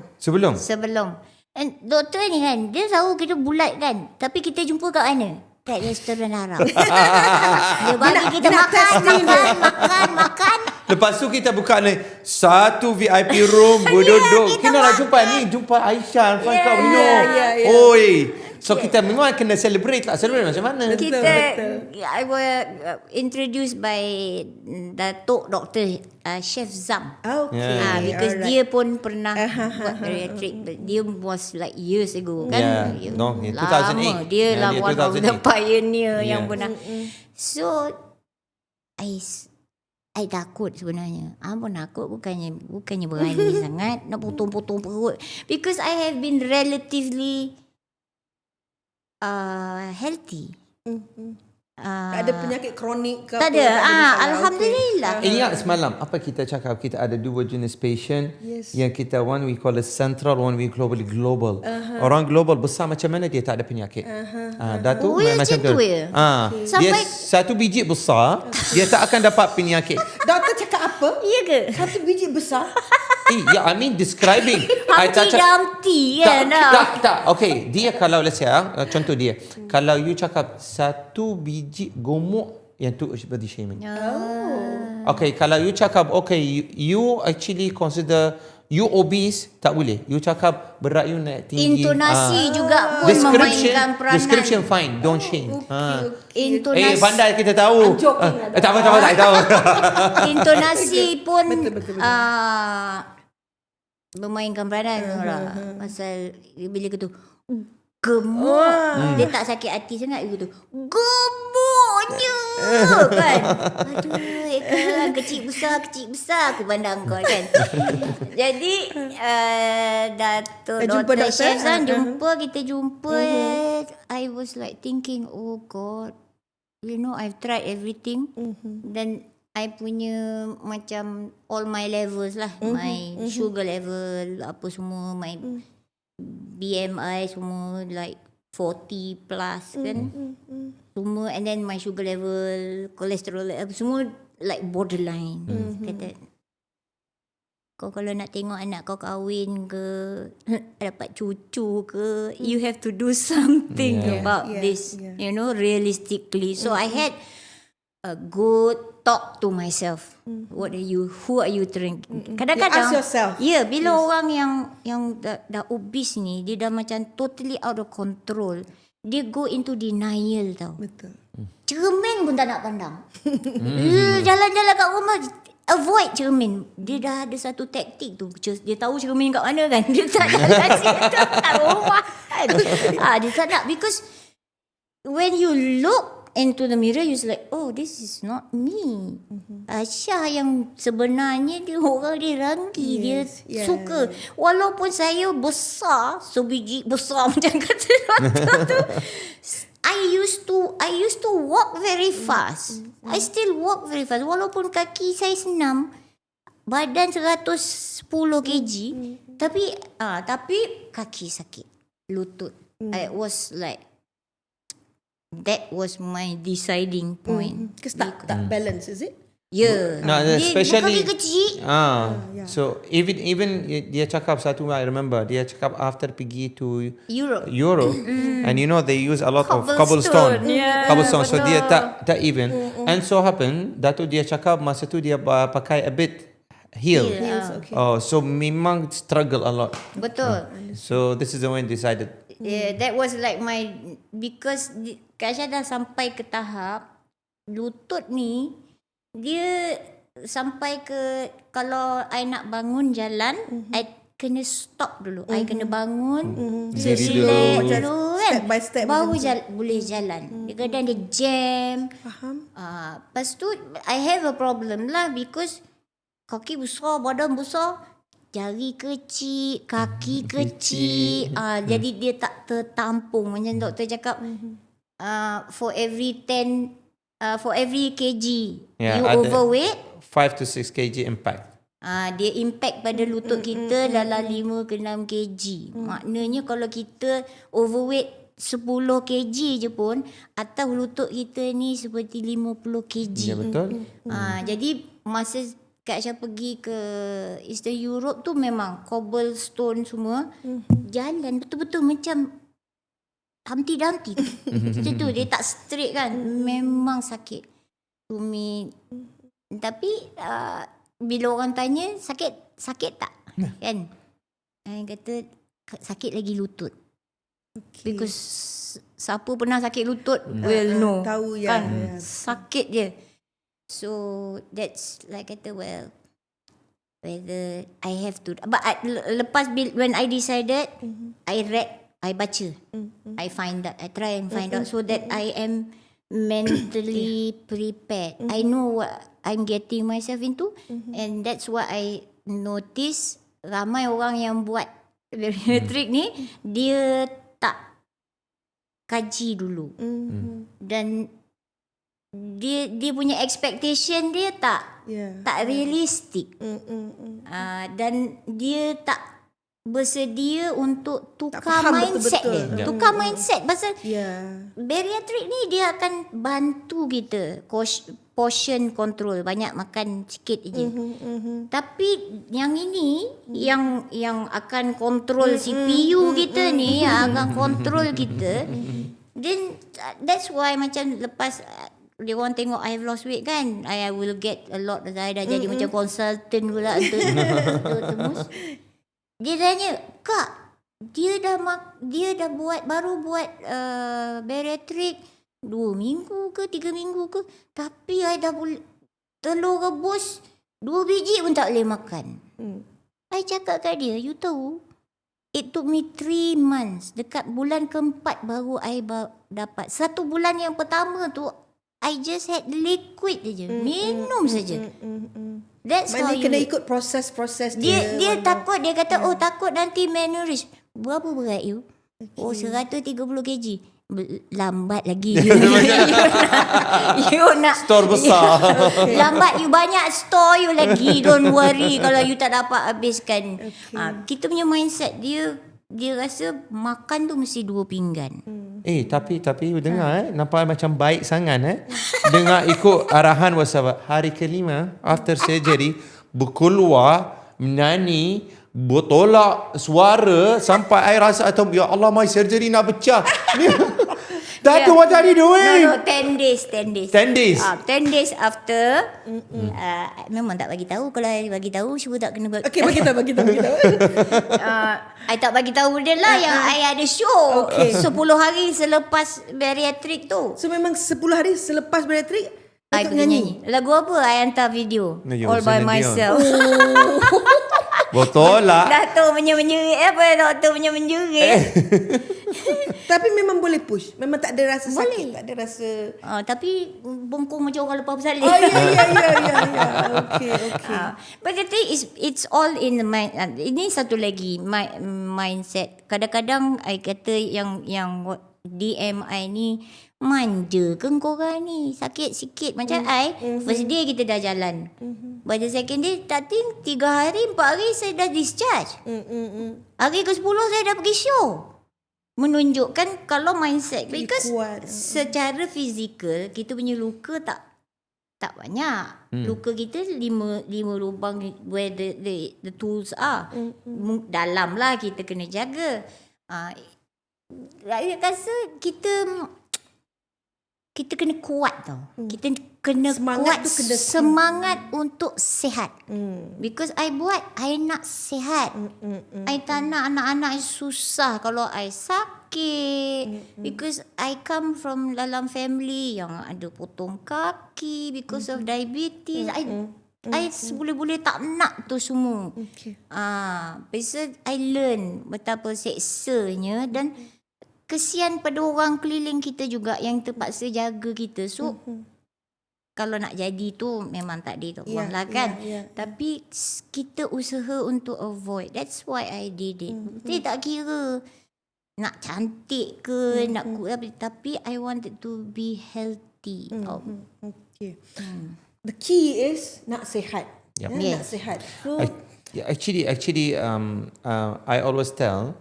And doktor ni kan, dia tahu kita bulat kan, tapi kita jumpa kat mana? Kat restoran Arab. Dia bagi kita makan. Lepas tu kita buka ni satu VIP room, berduduk. Kita nak jumpa Aisyah, kau Oi. So kita memang kena celebrate macam mana? I was introduced by Datuk Dr. Chef Zam. Okay. Because dia pun pernah buat bariatric. Dia was like years ago kan. No, 2008. Lama. Dia lah one of the pioneer yang pernah. So I takut sebenarnya. Pun takut bukannya berani sangat nak potong-potong perut. Because I have been relatively healthy. Tak ada penyakit kronik ke tak apa? ada. Masalah. Alhamdulillah. Ingat semalam apa kita cakap, kita ada dua jenis patient. Yang kita, one we call it central, one we call it global. Orang global besar macam mana dia tak ada penyakit. Datuk macam tu. Ya? Dia Sampai satu biji besar, dia tak akan dapat penyakit. Doktor cakap apa? iya ke? Satu biji besar. I mean describing. Humpty Dumpty kan? Tak. Okay, dia kalau let's say contoh dia, kalau you cakap satu biji gomok yang tu body shaming. Oh. Okay, kalau you cakap okay, you actually consider you obese, tak boleh. You cakap berat you naik tinggi. Intonasi juga pun memainkan peranan. Description fine, don't shame. Intonasi. Pandai kita tahu. Tak tahu. Intonasi pun Betul. memainkan peranan Nora. Pasal bila kata gemuk, dia tak sakit hati sangat. Dia kata gemuknya kan. Aduh, Eka, kecil besar aku pandang kau kan. Jadi Dato' Jumpa Dr. doktor? Syazan kita jumpa. I was like thinking, oh God, you know, I've tried everything. Dan I punya macam all my levels lah. My sugar level, apa semua, my BMI semua like 40 plus kan. Semua, and then my sugar level, cholesterol level, semua like borderline. Kata, kau kalau nak tengok anak kau kahwin ke, dapat cucu ke, you have to do something about this, you know, realistically. So I had a good talk to myself. What are you? Who are you trying? Kadang-kadang, ask yourself. bila orang yang dah obese ni, dia dah macam totally out of control. Dia go into denial tau. Betul. Cermin pun tak nak pandang. Jalan-jalan kat rumah, avoid cermin. Dia dah ada satu taktik tu. Dia tahu cermin kat mana kan. Dia tak nak kasi kat rumah kan. Dia tak nak, because when you look into the mirror, you like, oh, this is not me. Aisyah yang sebenarnya dia orang dia ranggi, dia suka. Walaupun saya besar, sebiji besar macam kata doktor tu, I used to walk very fast. I still walk very fast. Walaupun kaki saya senam, badan 110 kg, tapi kaki sakit, lutut. I was like, that was my deciding point. Because tak balance, is it? Yeah. No, Dia especially kaki kecil. So even dia cakap satu, I remember dia cakap after pergi to Europe. and you know they use a lot of Cobblestone. cobblestone. Yeah, Cobblestone. So betul. dia tak even. And so happen Dato' dia cakap masa tu dia pakai a bit heel. Yes, okay. Oh, so memang struggle a lot. Betul. So this is the one decided. Yeah, that was like my, because Kak Aisyah dah sampai ke tahap lutut ni, dia sampai ke, kalau I nak bangun jalan, I kena stop dulu. I kena bangun, Diri relax dulu. dulu kan. Step by step Baru macam boleh jalan. Kadang-kadang dia jam. Faham? Lepas tu, I have a problem lah, because kaki besar, badan besar, jari kecil, kaki kecil. Jadi dia tak tertampung. Macam doktor cakap, for every kg Yeah, you ada overweight, 5 to 6 kg impact. dia impact pada lutut kita dalam 5 ke 6 kg. Maknanya kalau kita overweight 10 kg je pun, atas lutut kita ni seperti 50 kg. Ya, betul. Jadi masa Kak Aisyah pergi ke Eastern Europe tu, memang cobblestone semua, jalan betul-betul macam Humpty Dumpty. Macam tu, dia tak straight kan. Memang sakit. To me. Tapi bila orang tanya, sakit tak? Kan? I kata sakit lagi lutut. Okay. Because siapa pernah sakit lutut will know. Tahu ya. Kan? Sakit je. So that's like kata, well, whether I have to, but lepas when I decided, I read, I baca, I find out, I try and find out, so that I am mentally prepared. I know what I'm getting myself into, and that's what I notice. Ramai orang yang buat bariatric ni, dia tak kaji dulu, dan dia punya expectation dia tak realistik. Dan dia tak bersedia untuk tukar mindset dia. Tukar mindset pasal bariatric ni dia akan bantu kita portion control, banyak makan sikit je. Tapi yang ini yang akan kontrol CPU kita ni, yang akan kontrol kita. Then that's why macam lepas dia orang tengok I have lost weight kan, I will get a lot. Saya dah jadi macam consultant pula untuk Mus. Dia tanya, Kak, dia dah baru buat bariatric 2 minggu ke 3 minggu ke, tapi I dah telur rebus 2 biji pun tak boleh makan. I cakap kat dia, you tahu, it took me 3 months. Dekat bulan keempat baru I dapat. 1 bulan yang pertama tu I just had liquid je. Minum saja. That's how Maknanya kena ikut proses-proses dia takut. Dia kata, takut nanti malnourished. Berapa berat you? Okay. 130 kg. Lambat lagi. You nak Store besar. lambat you banyak store you lagi. Don't worry kalau you tak dapat habiskan. Kita punya mindset dia rasa makan tu mesti 2 pinggan. Tapi you dengar nampak macam baik sangat dengar ikut arahan wasabat. Hari kelima after surgery berkeluar menyanyi bertolak suara sampai I rasa atau ya Allah, my surgery nak pecah. That's what are you doing? No, 10 days. 10 days. 10 days after. Memang tak bagi tahu. Kalau I bagi tahu, sure tak kena Okey, bagi tahu. I tak bagi tahu dia lah yang I ada show. Okay. 10 hari selepas bariatric tu. So memang 10 hari selepas bariatric I ikut pergi nyanyi. Lagu apa? I hantar video. Ya, All by Celine Dion. myself. Bertolak. Doktor menjerit. Doktor menjerit. Tapi memang boleh push. Memang tak ada rasa sakit, tak ada rasa. Tapi bongkong macam orang lepas bersalin. Ya. Okay. But the thing is, it's all in the mind. Ini satu lagi mindset. Kadang-kadang I kata yang DM I ni manja ke korang ni, sakit sikit macam I. First day kita dah jalan. By the second day, tak think 3 hari 4 hari saya dah discharge. Hari ke-10 saya dah pergi show. Menunjukkan kalau mindset, because kuat. secara fizikal kita punya luka tak banyak. Luka kita 5 lubang where the tools are. Dalam lah kita kena jaga. Saya rasa kita kena kuat tau. Kita kena Semangat kuat tu kena semangat untuk sihat. Because I nak sihat. I tak nak anak-anak I susah kalau I sakit. Because I come from dalam family yang ada potong kaki because of diabetes. I boleh-boleh tak nak tu semua. Okay. Pasal I learn betapa seksanya dan kesian pada orang keliling kita juga yang terpaksa jaga kita. So kalau nak jadi tu memang tak ada orang lah kan. Tapi kita usaha untuk avoid. That's why I did it. Saya tak kira nak cantik ke, nak kuat, tapi I wanted to be healthy. Okay. The key is nak sihat. Yep. Nak sihat. So Actually, I always tell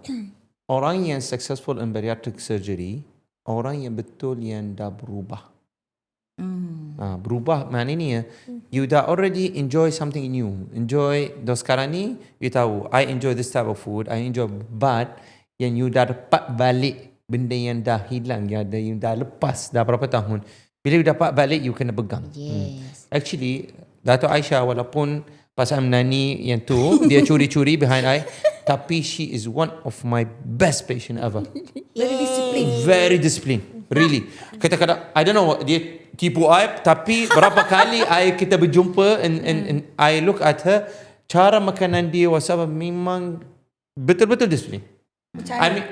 orang yang successful in bariatric surgery, orang yang betul yang dah berubah. Berubah maknanya you dah already enjoy something new. Enjoy sekarang ni you tahu I enjoy this type of food, I enjoy, but yang you dah dapat balik benda yang dah hilang, yang dah lepas dah berapa tahun, bila you dapat balik you kena pegang. Yes. Actually Dato' Aisyah walaupun pasal menani yang tu dia curi-curi behind I, tapi she is one of my best patient ever. Very disciplined. Really. Kadang-kadang I don't know dia tipu I, tapi berapa kali kita berjumpa and I look at her, cara makanan dia wasaba memang betul-betul disiplin. I mean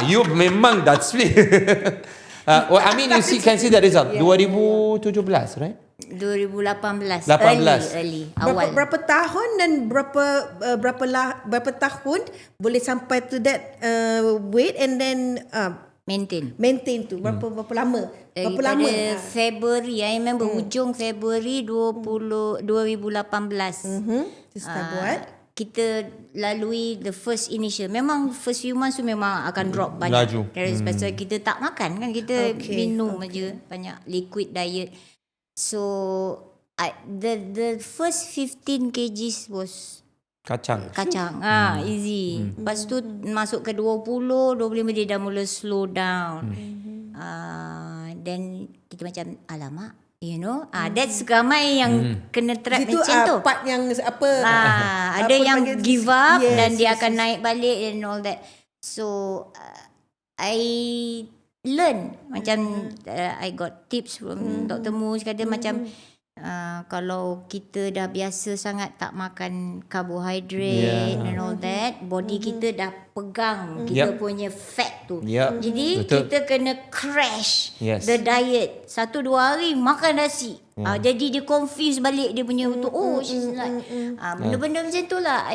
you memang discipline. I mean you can see the result. 2017, right? 2018. 18. Early awal. berapa tahun dan berapa tahun boleh sampai to that weight and then maintain tu berapa lama? Berapa lama? February, I remember hujung February 2018. Start buat. Kita lalui the first initial. Memang first few months tu memang akan drop banyak. Laju. Pasal kita tak makan kan, kita minum aja banyak liquid diet. So the first 15 kgs was Kacang. Easy. Lepas tu masuk ke 20, 25 dia dah mula slow down. Then kita macam alamak, you know. That's ramai yang kena trap Itu macam tu. part yang apa? Ada apa yang panggil- give up Yes, dan dia yes, akan yes. naik balik and all that. So I learn macam I got tips from Dr. Mus kata macam kalau kita dah biasa sangat tak makan karbohidrat and all that, body kita dah pegang kita Yep. punya fat tu. Yep. Jadi Betul. kita kena crash Yes. the diet. 1-2 hari makan nasi. Jadi dia confuse balik dia punya tu. Oh, she's like benda-benda macam tu lah.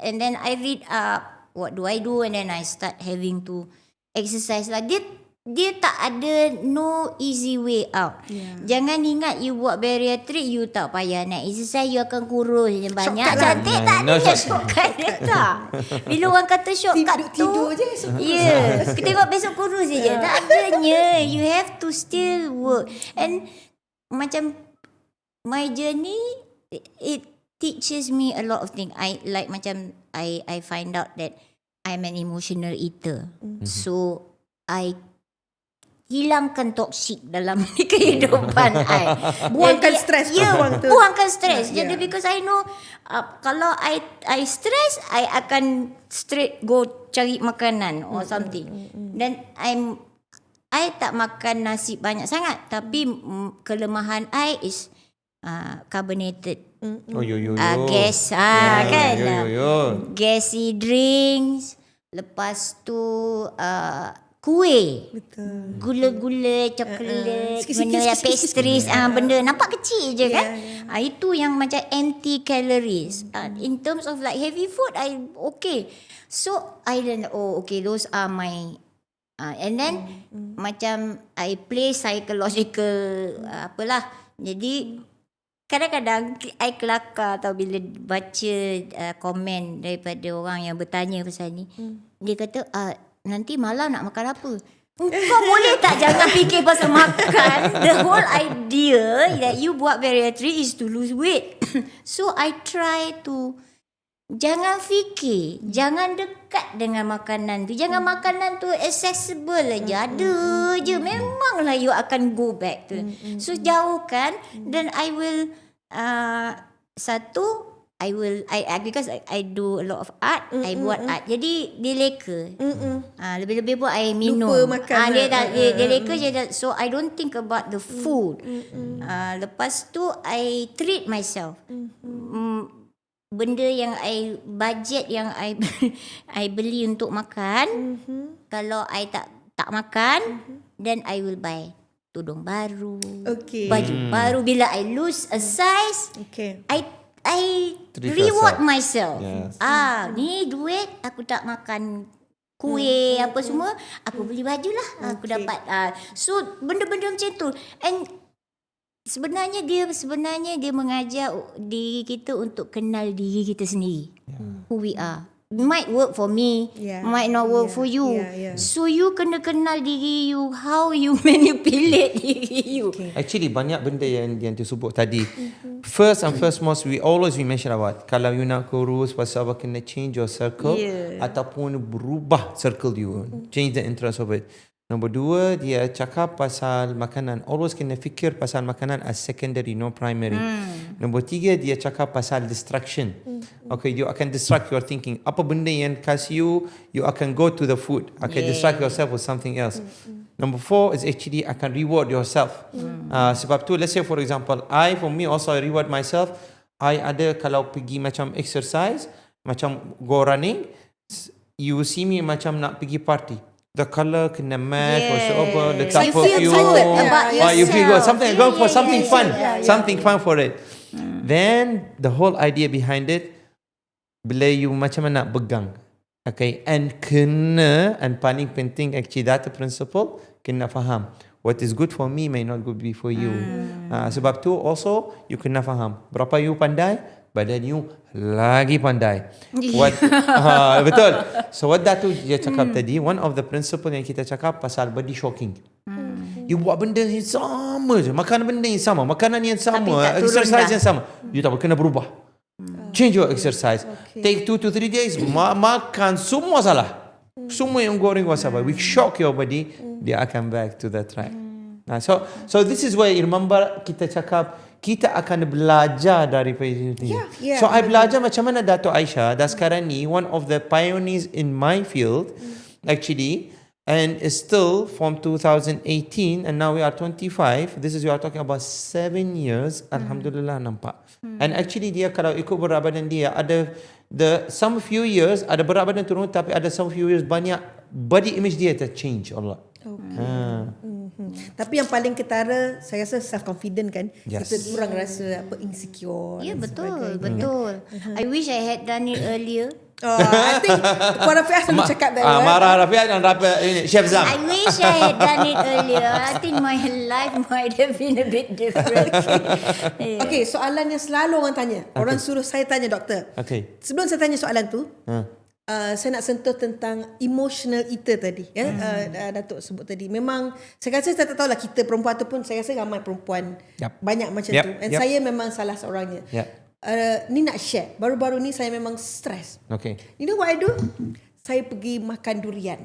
And then I read up what do I do, and then I start having to exercise lah. Dia tak ada no easy way out. Jangan ingat you buat bariatric you tak payah nak exercise, you akan kurus je banyak. Shortcut lah. Cantik tak No ada shortcut. shortcut dia tak. Bila orang kata shortcut tu, Tidur je esok kurus. ya, kita tengok besok kurus je. Tak adanya. You have to still work. And macam my journey, it teaches me a lot of things. I find out that I'm an emotional eater. So I hilangkan toksik dalam kehidupan I. Buangkan Jadi, stres tu, Ya, buang tu. buangkan stres. Yeah. Jadi because I know kalau I stress, I akan straight go cari makanan or something. Then I tak makan nasi banyak sangat, tapi kelemahan I is carbonated. Oh, yo. Gas kan. Yo. Gassy drinks. Lepas tu kuih. Betul. Gula-gula, coklat, Sikit-sikit, benda yang sikit-sikit. pastries, benda nampak kecil je kan. Itu yang macam anti calories. In terms of like heavy food, I okay. So I learn, okay, those are my and then macam I play psychological apalah. Jadi kadang-kadang I kelakar tau bila baca komen daripada orang yang bertanya pasal ni. Dia kata nanti malam nak makan apa? Kau boleh tak jangan fikir pasal makan. The whole idea that you buat bariatric is to lose weight. So I try to jangan fikir, jangan dekat dengan makanan tu. Jangan makanan tu accessible aja. Ada je. Memanglah you akan go back tu. So jauhkan. Then I will because I do a lot of art, I buat art. Jadi dia leka. Lebih-lebih pun I minum. Lupa makan Dia leka je. So I don't think about the food. Lepas tu I treat myself. Benda yang budget yang I beli untuk makan, kalau I tak makan, then I will buy tudung baru, Okay. baju baru. Bila I lose a size, Okay. I Treat reward yourself. myself. Yes. Ni duit aku tak makan kuih apa semua, aku beli baju lah. Aku dapat. So benda-benda macam tu. And sebenarnya dia mengajar diri kita untuk kenal diri kita sendiri. Who we are. Might work for me, might not work for you. So you kena kenal diri you, how you manipulate diri you. Actually banyak benda yang disebut tadi. First and foremost, we mention about kalau you nak kurus, pasal apa kena change your circle ataupun berubah circle you, change the interest of it. Nombor 2, dia cakap pasal makanan. Always kena fikir pasal makanan as secondary, no primary. Nombor 3, dia cakap pasal distraction. Okay, you akan distract your thinking. Apa benda yang kasih you akan go to the food. Akan distract yourself with something else. Number 4 is actually akan reward yourself. Sebab tu, let's say for example, for me also I reward myself. I ada kalau pergi macam exercise, macam go running, you see me macam nak pergi party. The colour kena match, whatsoever, the So you type feel of good about you feel good. yourself. Something going for something fun, Yeah. something fun for it. Then the whole idea behind it, bila you macam mana nak pegang, okay, and paling penting actually that principle kena faham. What is good for me may not good be for you. Sebab tu also you kena faham berapa you pandai, badan you lagi pandai. Betul. So what that tu dia cakap tadi, one of the principle yang kita cakap pasal body shocking. You buat benda yang sama je, makan benda yang sama, makanan yang sama, tak turun exercise dah. yang sama, you tak kena berubah. Change your exercise. Take 2 to 3 days. Makan semua salah. Semua yang goreng wasaba. We shock your body. Dia akan back to the track. So this is why remember kita cakap kita akan belajar daripada ini. Yeah, So I belajar macam mana Dato' Aisyah dah sekarang ni one of the pioneers in my field actually, and is still from 2018 and now we are 25. This is we are talking about 7 years. Alhamdulillah nampak. And actually dia kalau ikut berat badan dia ada some few years ada berat badan turun, tapi ada some few years banyak body image dia terchange Allah. Tapi yang paling ketara saya rasa self confident kan. Yes. Kita kurang rasa insecure. Ya, dan betul, sebagainya. betul. I wish I had done it earlier. I think Puan Rafiah selalu cakap that. Marah Rafiah dan Rafiah ini Chef Zam. I wish I had done it earlier. I think my life might have been a bit different. Yeah. Okay, soalan yang selalu orang tanya. Orang suruh saya tanya doktor. Okay. Sebelum saya tanya soalan tu, saya nak sentuh tentang emotional eater tadi. Datuk sebut tadi. Memang saya rasa saya tak tahulah kita perempuan ataupun saya rasa ramai perempuan banyak macam tu. And saya memang salah seorangnya. Ni nak share. Baru-baru ni saya memang stres. Okay. You know what I do? Saya pergi makan durian.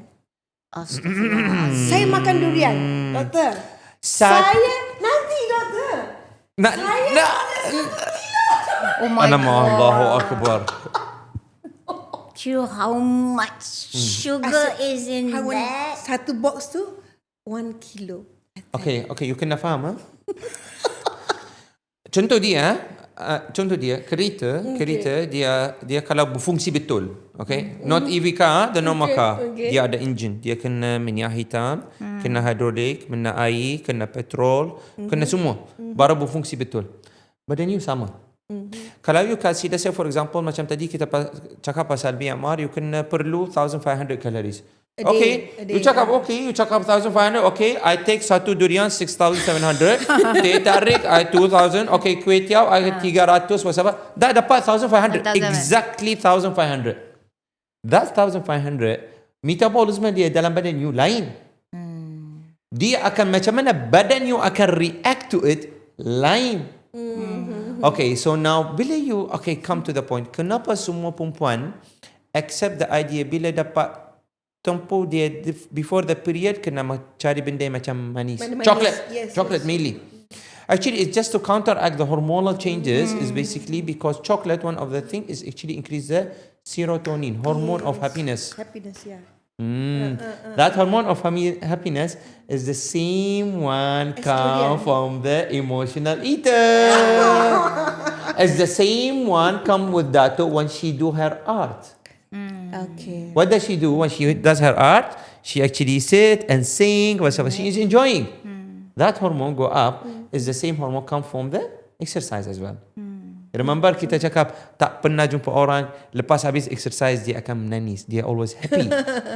Astaghfirullah. Saya makan durian. Doktor. Saya nanti doktor. Oh my Nama God. Allahu Akbar. How much sugar is in that? Satu box tu 1 kilo. Okay, you kena faham. Contoh dia kereta dia kalau berfungsi betul, okay, not EV car, the normal car, dia ada engine, dia kena minyak hitam, kena hidrolik, kena air, kena petrol, kena semua, baru berfungsi betul. Badan you sama. Kalau you kasih, let's say for example macam tadi kita cakap pasal BMR, you kena perlu 1500 calories. Okay, you cakap 1500. Okay, I take satu durian 6700. Teh tarik I 2000. Okay, kuih tiaw I 300 wasapa. Dah dapat 1500. Exactly 1500. That 1500 metabolism dia dalam badan you lain. Dia akan macam mana badan you akan react to it lain. Okay, so now bila you come to the point, kenapa semua perempuan accept the idea bila dapat tempoh dia before the period kena cari benda macam manis. Chocolate mainly. Actually, it's just to counteract the hormonal changes. Is basically because chocolate, one of the thing is actually increase the serotonin, hormone of happiness. Happiness, yeah. That hormone of happiness is the same one come from the emotional eater. It's the same one come with Dato when she do her art. Okay. What does she do when she does her art? She actually sit and sing whatever she is enjoying. That hormone go up is the same hormone come from the exercise as well. Remember kita cakap tak pernah jumpa orang lepas habis exercise dia akan menangis. Dia always happy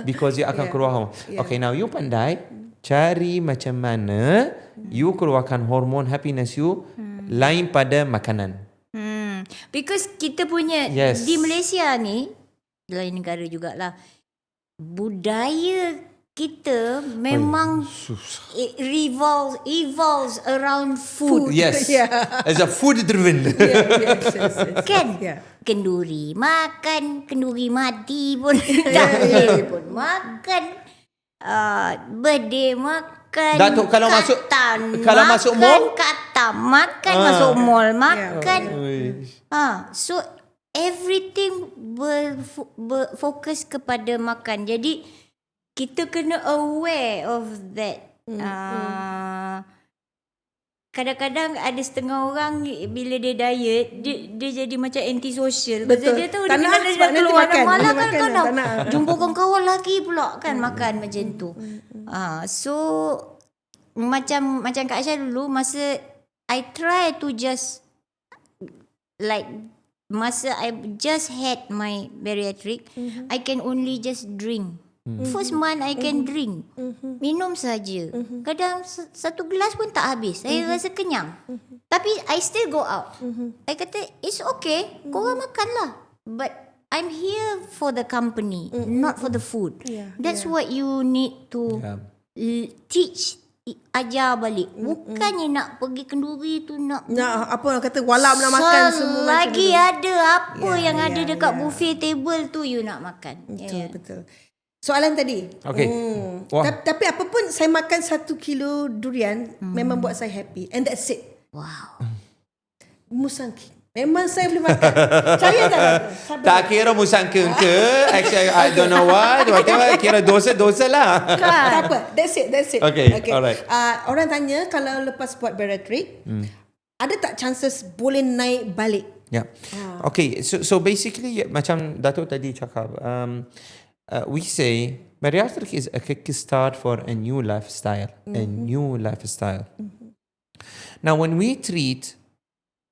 because dia akan keluar hormon. Okay, now you pandai cari macam mana you keluarkan hormon happiness you lain pada makanan. Because kita punya di Malaysia ni, lain negara jugalah, budaya kita memang it evolves around food. Yes. As a food driven. Yes. Kan? Kenduri makan, kenduri mati pun tahlil pun makan, birthday makan, Datuk, kalau masuk mall, kata makan, masuk mall makan. So everything berfokus kepada makan. Jadi kita kena aware of that. Kadang-kadang ada setengah orang bila dia diet, dia jadi macam antisocial. Pasal dia tahu dia nak keluar malam kan jumpa kawan-kawan lagi pula kan makan macam tu. So macam Kak Aisyah dulu, masa I try to just like masa I just had my bariatric, I can only just drink. First month I can drink, minum saja. Kadang satu gelas pun tak habis. Saya rasa kenyang. Tapi I still go out. I kata it's okay, korang makanlah. But I'm here for the company, not for the food. That's what you need to teach ajar balik. Bukannya nak pergi kenduri tu nak apa orang kata walau nak makan semua macam lagi dulu. ada apa yang ada dekat buffet table tu you nak makan. Betul. Soalan tadi. Okay. Wah. Tapi apa pun saya makan 1 kilo durian memang buat saya happy. And that's it. Wow. Musangking. Memang saya boleh makan. Saya tak ada. Tak kira musangking ke, actually I don't know whatever, kira dosa lah. Tak apa. That's it. Okay, alright. Orang tanya kalau lepas buat bariatric, ada tak chances boleh naik balik? Yeah. Okay, so basically macam Datuk tadi cakap, we say bariatric is a kickstart for a new lifestyle, Now when we treat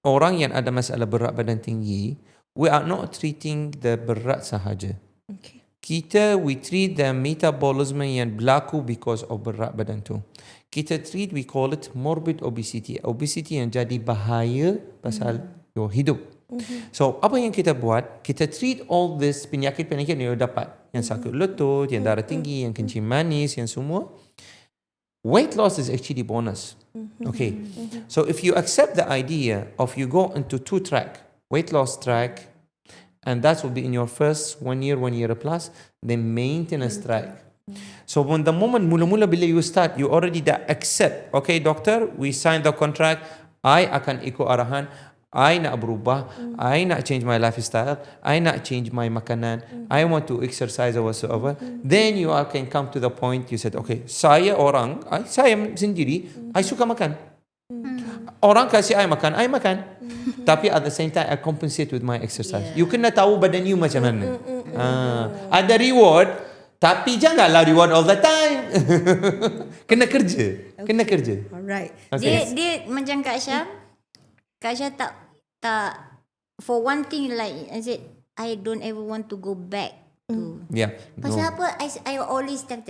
orang yang ada masalah berat badan tinggi, we are not treating the berat sahaja. Okay. We treat the metabolism yang berlaku because of berat badan tu. Kita treat, we call it morbid obesity. Obesity yang jadi bahaya pasal your hidup. So, apa yang kita buat? Kita treat all this penyakit-penyakit yang you dapat. Yang sakit lutut, yang darah tinggi, yang kencing manis, yang semua. Weight loss is actually bonus. Okay. So if you accept the idea of you go into 2-track, weight loss track, and that will be in your first 1 year plus, then maintenance track. So when the moment mula-mula bila you start, you already accept, okay doctor, we sign the contract, I akan ikut arahan, I nak berubah, I nak change my lifestyle, I nak change my makanan, I want to exercise or whatsoever. Then you can come to the point you said, okay, saya sendiri, I suka makan. Orang kasih I makan, I makan. Tapi at the same time, I compensate with my exercise. You kena tahu badan you macam mana. Ada reward, tapi janganlah reward all the time. Kena kerja. Alright. Okay. Dia macam Kak Syah. Kak Syah tak for one thing like I said, I don't ever want to go back to. Yeah. Pasal apa? I always tell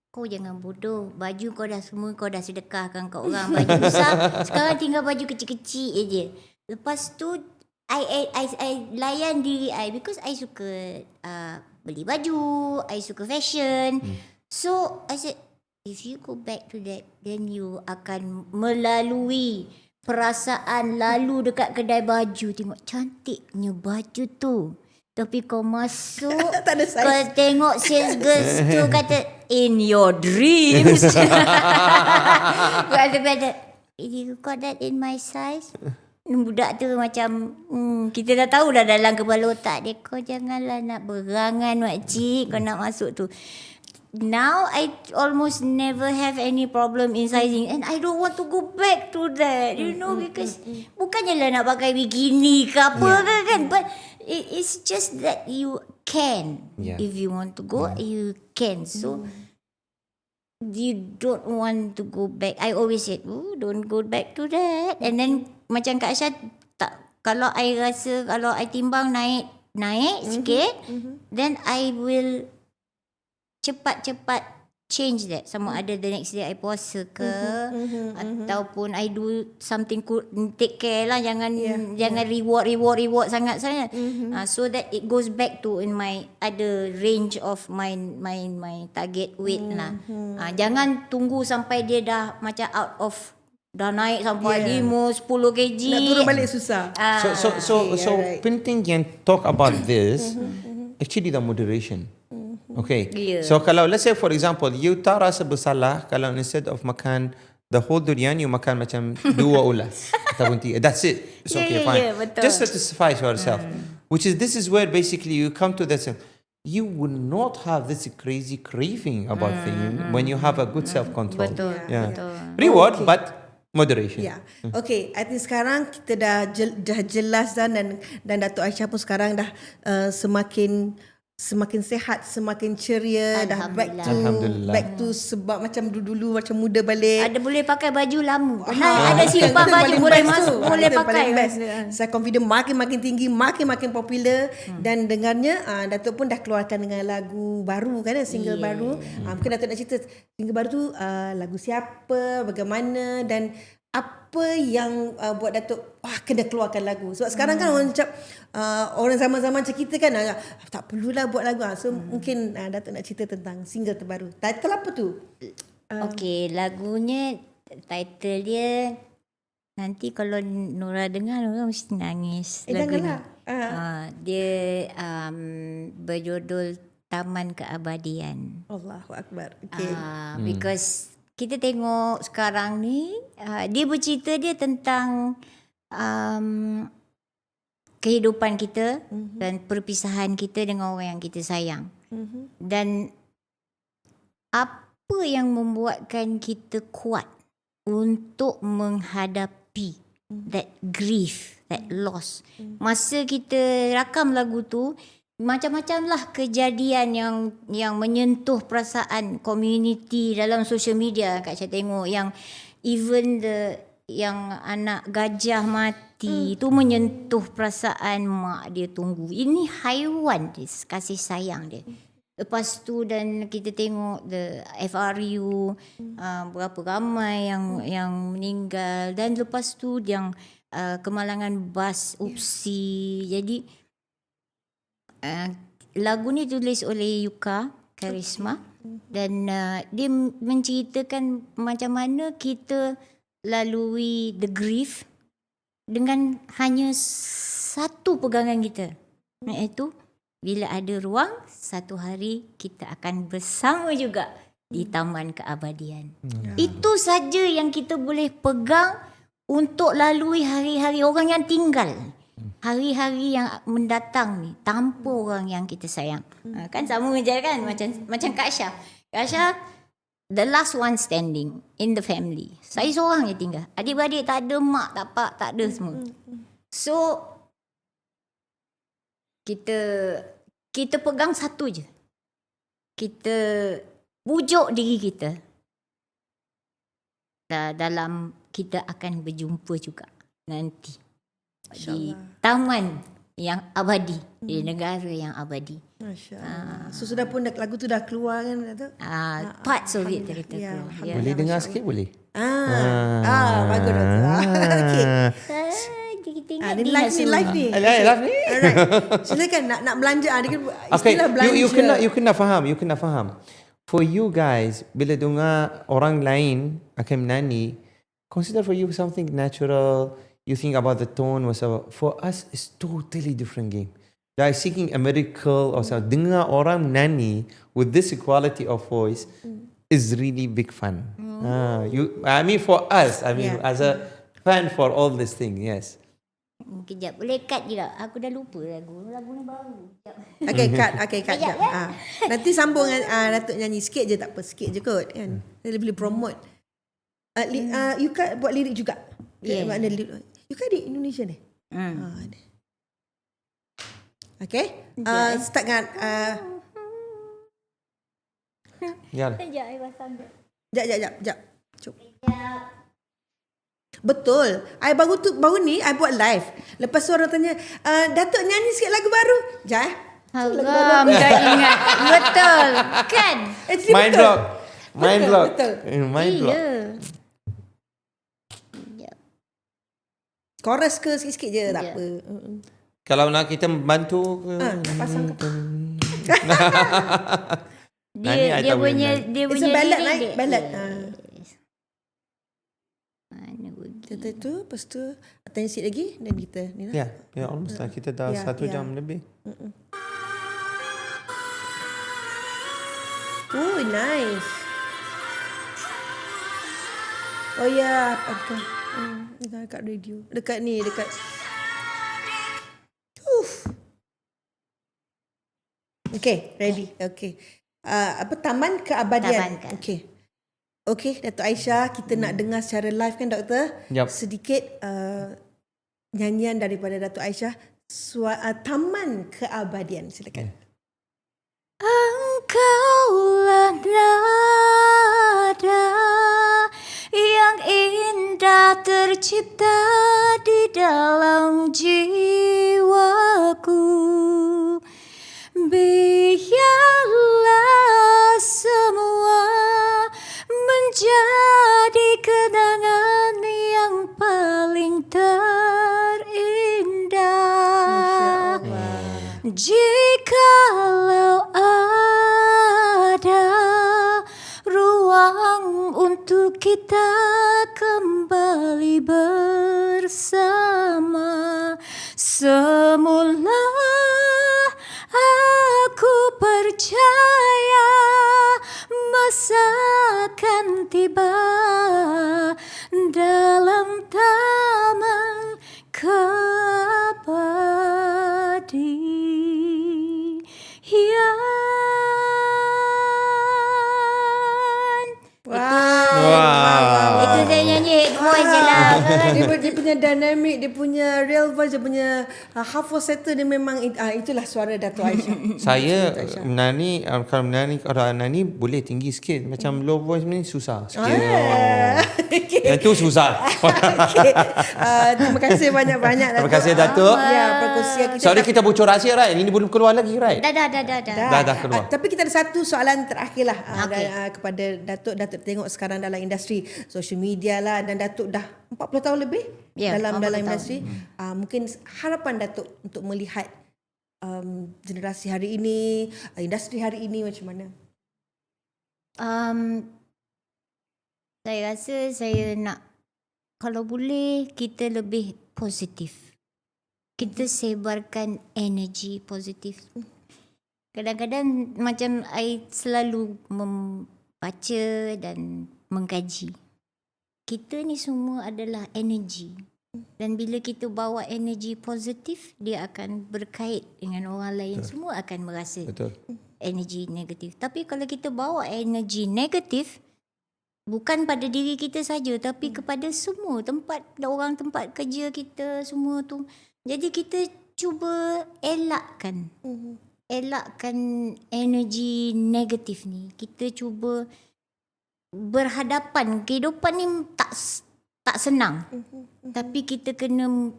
kau jangan bodoh. Baju kau dah semua kau dah sedekahkan kat orang. Baju besar sekarang tinggal baju kecil-kecil je. Lepas tu I layan diri I because I suka beli baju, I suka fashion. So I said if you go back to that, then you akan melalui perasaan lalu dekat kedai baju, tengok cantiknya baju tu, tapi kau masuk Tak ada size. kau tengok sales girls tu kata in your dreams. Kata you got that in my size. Budak tu macam kita dah tahu dah dalam kepala otak dia, kau janganlah nak berangan makcik, kau nak masuk tu. Now I almost never have any problem in sizing, and I don't want to go back to that, you know, because bukannya lah nak pakai bikini ke apa kan, but it's just that you can, if you want to go, you can. So you don't want to go back. I always said, don't go back to that. And then macam Kak Syah, kalau I rasa kalau I timbang naik sikit, then I will cepat-cepat change that. Sama ada the next day I puasa ke, ataupun I do something take care lah, jangan reward sangat. So that it goes back to in my other range of my target weight lah. Jangan tunggu sampai dia dah macam out of, dah naik sampai 5-10 kg. Nak turun balik susah. So penting yang talk about this, actually the moderation. Okay. So kalau let's say for example, you tak rasa bersalah kalau instead of makan the whole durian, you makan macam 2 ulas ataupun 3. That's it. It's okay, fine. Betul. Just satisfy yourself. Which is, this is where basically you come to this. You will not have this crazy craving about things when you have a good self-control. Betul. Betul. Reward, but moderation. Ya. Okay, I think sekarang kita dah jelas dan Datuk Aisyah pun sekarang dah semakin sihat, semakin ceria, dah back to sebab macam dulu macam muda balik. Ada boleh pakai baju lama. Ada simpan baju boleh masuk, boleh pakai. Saya confident makin tinggi, makin popular, dan dengarnya Datuk pun dah keluarkan dengan lagu baru kan, single baru. Mungkin Datuk nak cerita single baru tu lagu siapa, bagaimana, dan apa yang buat Datuk kena keluarkan lagu. Sebab sekarang kan orang cakap orang zaman-zaman macam kita kan tak perlulah buat lagu. So mungkin Datuk nak cerita tentang single terbaru. Title apa tu? Okey, lagunya title dia nanti kalau Nora dengar Nora mesti nangis lagunya. Janganlah. Dia berjudul Taman Keabadian. Allahu Akbar. Okay. Because kita tengok sekarang ni dia bercerita dia tentang kehidupan kita dan perpisahan kita dengan orang yang kita sayang. Dan apa yang membuatkan kita kuat untuk menghadapi that grief, that loss. Masa kita rakam lagu tu, macam-macam lah kejadian yang menyentuh perasaan community dalam social media. Kak saya tengok yang even yang anak gajah mati tu menyentuh perasaan mak dia tunggu. Ini haiwan dia, kasih sayang dia. Lepas tu dan kita tengok the FRU berapa ramai yang meninggal, dan lepas tu yang kemalangan bas UPSI. Jadi lagu ni tulis oleh Yuka Karisma dan dia menceritakan macam mana kita lalui the grief dengan hanya satu pegangan kita, iaitu bila ada ruang, satu hari kita akan bersama juga di Taman Keabadian. Itu saja yang kita boleh pegang untuk lalui hari-hari orang yang tinggal. Hari-hari yang mendatang ni tanpa orang yang kita sayang. Kan sama je kan, macam Kak Syah. Kak Syah the last one standing in the family. Saya seorang je tinggal. Adik-beradik tak ada, mak tak pak tak ada semua. So kita pegang satu je. Kita bujuk diri kita. Dalam kita akan berjumpa juga nanti di taman yang abadi, di negara yang abadi. Masya-Allah. So sudah pun lagu tu dah keluar kan Datuk? Parts of it dah Ya, keluar. Boleh dengar sikit boleh? Bagus Datuk. Okey. Kita ingat Ni dia live ni. Live ni? Alright. Silakan nak belanja. Dia kan Okay, istilah belanja. you kena faham. For you guys, bila dengar orang lain akan menyanyi, consider for you something natural. You think about the tone, whatever. For us, it's totally different game. Like seeking a miracle or something. Dengar orang menyanyi with this equality of voice is really big fun. For us, as a fan for all this thing, yes. Kejap, boleh cut je tak? Aku dah lupa lagu ni baru. Okay, cut. Jap. Nanti sambung dengan Datuk nyanyi sikit je, tak apa, sikit je kot kan. Dia boleh promote. You kan buat lirik juga. Yeah. Makna lirik. You kan di Indonesia ni? Okay. Start dengan Ya. Sekejap, I pasang je. Jap. Cuba. Betul. I baru ni I buat live. Lepas tu orang tanya, Datuk nyanyi sikit lagu baru. Sekejap Haram dah ingat. Betul. Kan? Mind block. Betul. Mind block. Chorus ke sikit-sikit je, tak apa. Kalau nak kita bantu ke? Nak pasang ke? Dia punya It's a ballad, lirik dia. ballad. Mana pergi? Kita tu, lepas tu attend sikit lagi dan kita ni lah. Ya, almost lah. Kita dah Ya, 1 ya. jam lebih. Oh, nice. Oh ya, apa? Dekat radio. Dekat. Okay, ready. Okay. Taman Keabadian. Taman Okay, Datuk Aisyah, kita nak dengar secara live kan, Doktor? Yup. Sedikit nyanyian daripada Datuk Aisyah. Taman Keabadian. Silakan. Engkaulah nada yang indah tercipta di dalam jiwaku. Biarlah semua menjadi kenangan yang paling terindah. Jikalau ada ruang kita kembali bersama. Semula aku percaya masa akan tiba dalam taman keabadian. Itu saya nyanyi head voice je lah kan. Dia punya dynamic, dia punya real voice, dia punya half falsetto dia memang itulah suara Dato' Aisyah. Saya menyanyi, kalau menyanyi boleh tinggi sikit. Macam low voice ni susah sikit. Okay. Yang tu susah. Okay. Terima kasih banyak-banyak Terima kasih Datuk. Ya, perkongsian kita. Sorry kita bocor rahsia, right? Ini belum keluar lagi, right? Dah. Dah keluar. Tapi kita ada satu soalan terakhir lah Okey. kepada Datuk. Datuk tengok sekarang dalam industri social media lah, dan Datuk dah 40 tahun lebih Ya, dalam 40 industri. Mungkin harapan Datuk untuk melihat generasi hari ini, industri hari ini macam mana? Saya rasa saya nak, kalau boleh kita lebih positif. Kita sebarkan energi positif. Kadang-kadang macam I selalu membaca dan mengkaji. Kita ni semua adalah energi. Dan bila kita bawa energi positif, dia akan berkait dengan orang lain. Betul. Semua akan merasa Betul. energi negatif. Tapi kalau kita bawa energi negatif, bukan pada diri kita saja, tapi kepada semua tempat orang, tempat kerja kita, semua tu. Jadi kita cuba elakkan energi negatif ni. Kita cuba berhadapan. Kehidupan ni tak senang. Tapi kita kena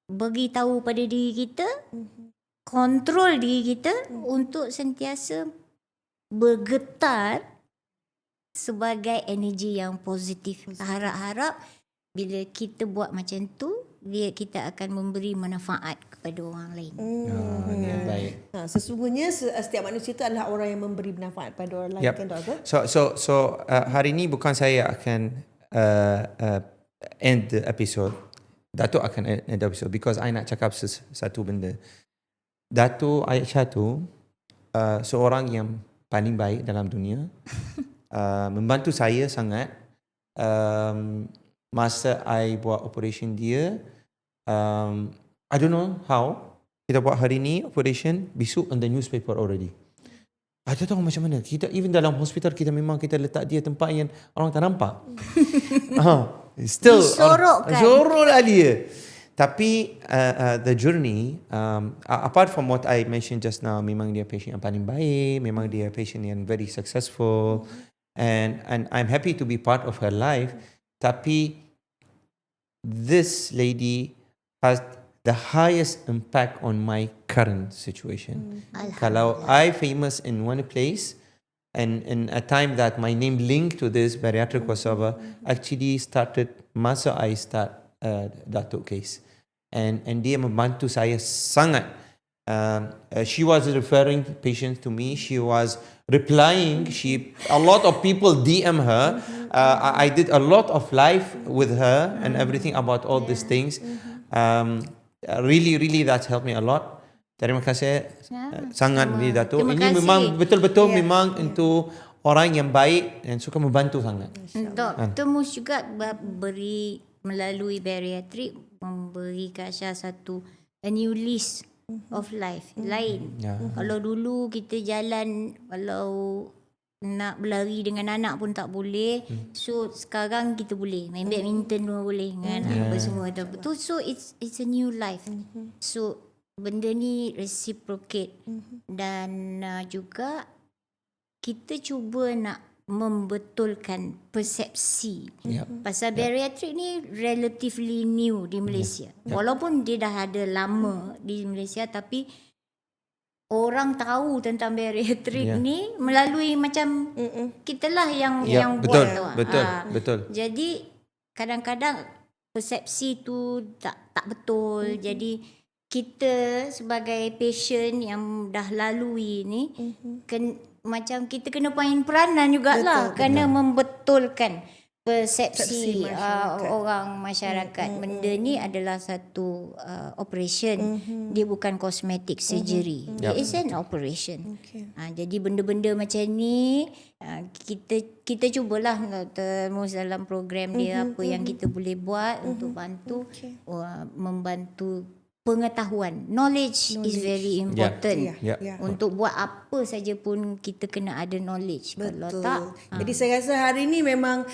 bagi tahu pada diri kita, kontrol diri kita untuk sentiasa bergetar sebagai energi yang positif. Harap-harap bila kita buat macam tu, kita akan memberi manfaat kepada orang lain. Baik. Sesungguhnya setiap manusia itu adalah orang yang memberi manfaat pada orang lain. Yep. Kan, Doktor? So hari ni bukan saya akan end the episode. Datuk akan end the episode because I nak cakap satu benda. Datuk Aisyah tu seorang yang paling baik dalam dunia. Membantu saya sangat. Masa I buat operation dia, I don't know how kita buat hari ni operation, besok on the newspaper already. I tak tahu macam mana. Kita even dalam hospital kita memang kita letak dia tempat yang orang tak nampak. Still Disorokkan. sorok lah dia. Tapi the journey, apart from what I mentioned just now, memang dia patient yang paling baik, memang dia patient yang very successful, and I'm happy to be part of her life. Tapi this lady has the highest impact on my current situation. Kalau I famous in one place, and in a time that my name linked to this bariatric crossover, actually started masa I start Datuk case, and dia membantu saya sangat. She was referring patients to me. She was replying. A lot of people DM her. I did a lot of live with her and everything about all these things. Really that helped me a lot. Terima kasih sangat ni Datuk. Terima Ini kasih. memang betul-betul memang untuk orang yang baik dan suka membantu sangat. Dr. Mus juga beri melalui bariatrik memberi Kak Syah a new list of life lain. Kalau dulu kita jalan, kalau nak berlari dengan anak pun tak boleh. So sekarang kita boleh main badminton pun boleh dengan apa semua tu. Betul. So it's a new life. So benda ni reciprocate dan juga kita cuba nak membetulkan persepsi. Pasal bariatrik ni relatively new di Malaysia. Walaupun dia dah ada lama di Malaysia, tapi orang tahu tentang bariatrik ni melalui macam kitalah yang betul, buat. betul. Jadi kadang-kadang persepsi tu tak betul. Jadi kita sebagai patient yang dah lalui ni macam kita kena main peranan jugalah, kena membetulkan persepsi masyarakat. orang masyarakat. Benda ni adalah satu operation. Dia bukan cosmetic surgery. It is an operation. Okay. Jadi benda-benda macam ni kita cubalah Dr. Mus dalam program dia apa yang kita boleh buat untuk bantu membantu pengetahuan. Knowledge is very important. Yeah. Untuk buat apa saja pun kita kena ada knowledge. Kalau tak, Jadi saya rasa hari ini memang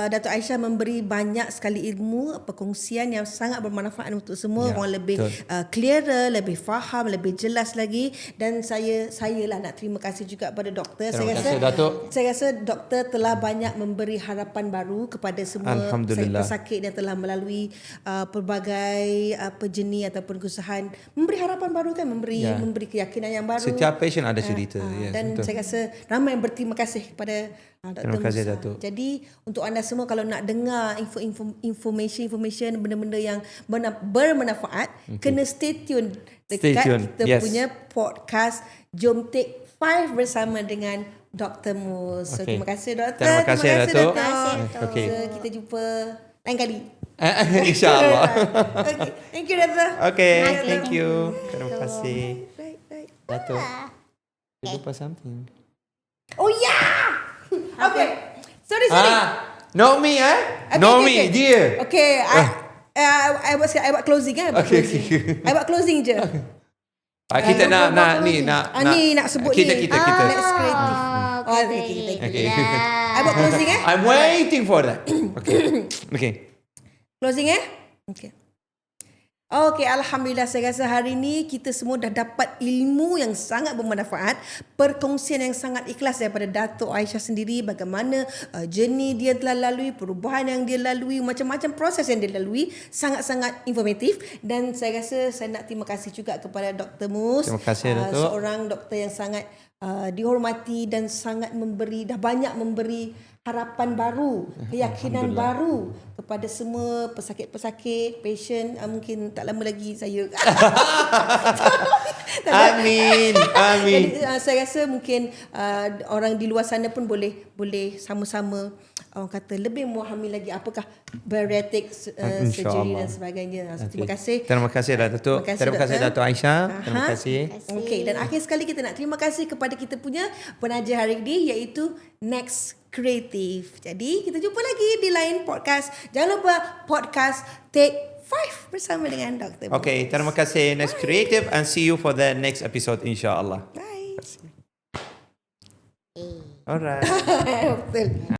Dato' Aisyah memberi banyak sekali ilmu, perkongsian yang sangat bermanfaat untuk semua. Orang lebih clearer, lebih faham, lebih jelas lagi. Dan saya lah nak terima kasih juga pada doktor. Terima kasih, Datuk. Saya rasa doktor telah banyak memberi harapan baru kepada semua Alhamdulillah. pesakit yang telah melalui pelbagai jenis ataupun kesusahan, memberi harapan baru kan, memberi keyakinan yang baru. Setiap patient ada cerita. Yes, Dan betul. saya rasa ramai yang berterima kasih kepada Dr. Terima kasih, Musa. Datuk. Jadi untuk anda semua kalau nak dengar information benda-benda yang bermanfaat, kena stay tune dekat Stay tune, kita yes. punya podcast Jom Take 5 bersama dengan Dr. Mus. So, Okay. terima kasih Doktor. Terima kasih, Datuk. Terima kasih, Datuk. Okay. So, kita jumpa lain kali. InsyaAllah. Okay. Thank you Doktor. Okay, thank you. Terima kasih. Right. Datuk. You lupa something. Oh yeah. Okay. Sorry. Not me, Not me, dia. Okay, I buat closing kan? Okay. I buat closing je. Kita nak ni nak sebut kita. Let's creative. Okay. I buat closing I'm waiting for that. Okay. Closing Okay, Alhamdulillah saya rasa hari ni kita semua dah dapat ilmu yang sangat bermanfaat, perkongsian yang sangat ikhlas daripada Dato' Aisyah sendiri, bagaimana journey dia telah lalui, perubahan yang dia lalui, macam-macam proses yang dia lalui, sangat-sangat informatif. Dan saya rasa saya nak terima kasih juga kepada Dr. Mus. Terima kasih, Dato'. Seorang doktor yang sangat dihormati dan sangat dah banyak memberi harapan baru, keyakinan baru kepada semua pesakit-pesakit, patient. Mungkin tak lama lagi saya. Amin. Jadi saya rasa mungkin orang di luar sana pun boleh sama-sama orang kata lebih memahami lagi apakah bariatric surgery dan sebagainya. Terima kasih. Terima kasih Datuk. Terima kasih Dato' Aisyah. Terima kasih. Okey, dan akhir sekali kita nak terima kasih kepada kita punya penaja hari ini iaitu Next Creative. Jadi kita jumpa lagi di lain podcast. Jangan lupa podcast Take 5 bersama dengan Dr. Okay, terima kasih Next Creative and see you for the next episode insyaAllah. Bye. Alright. Betul.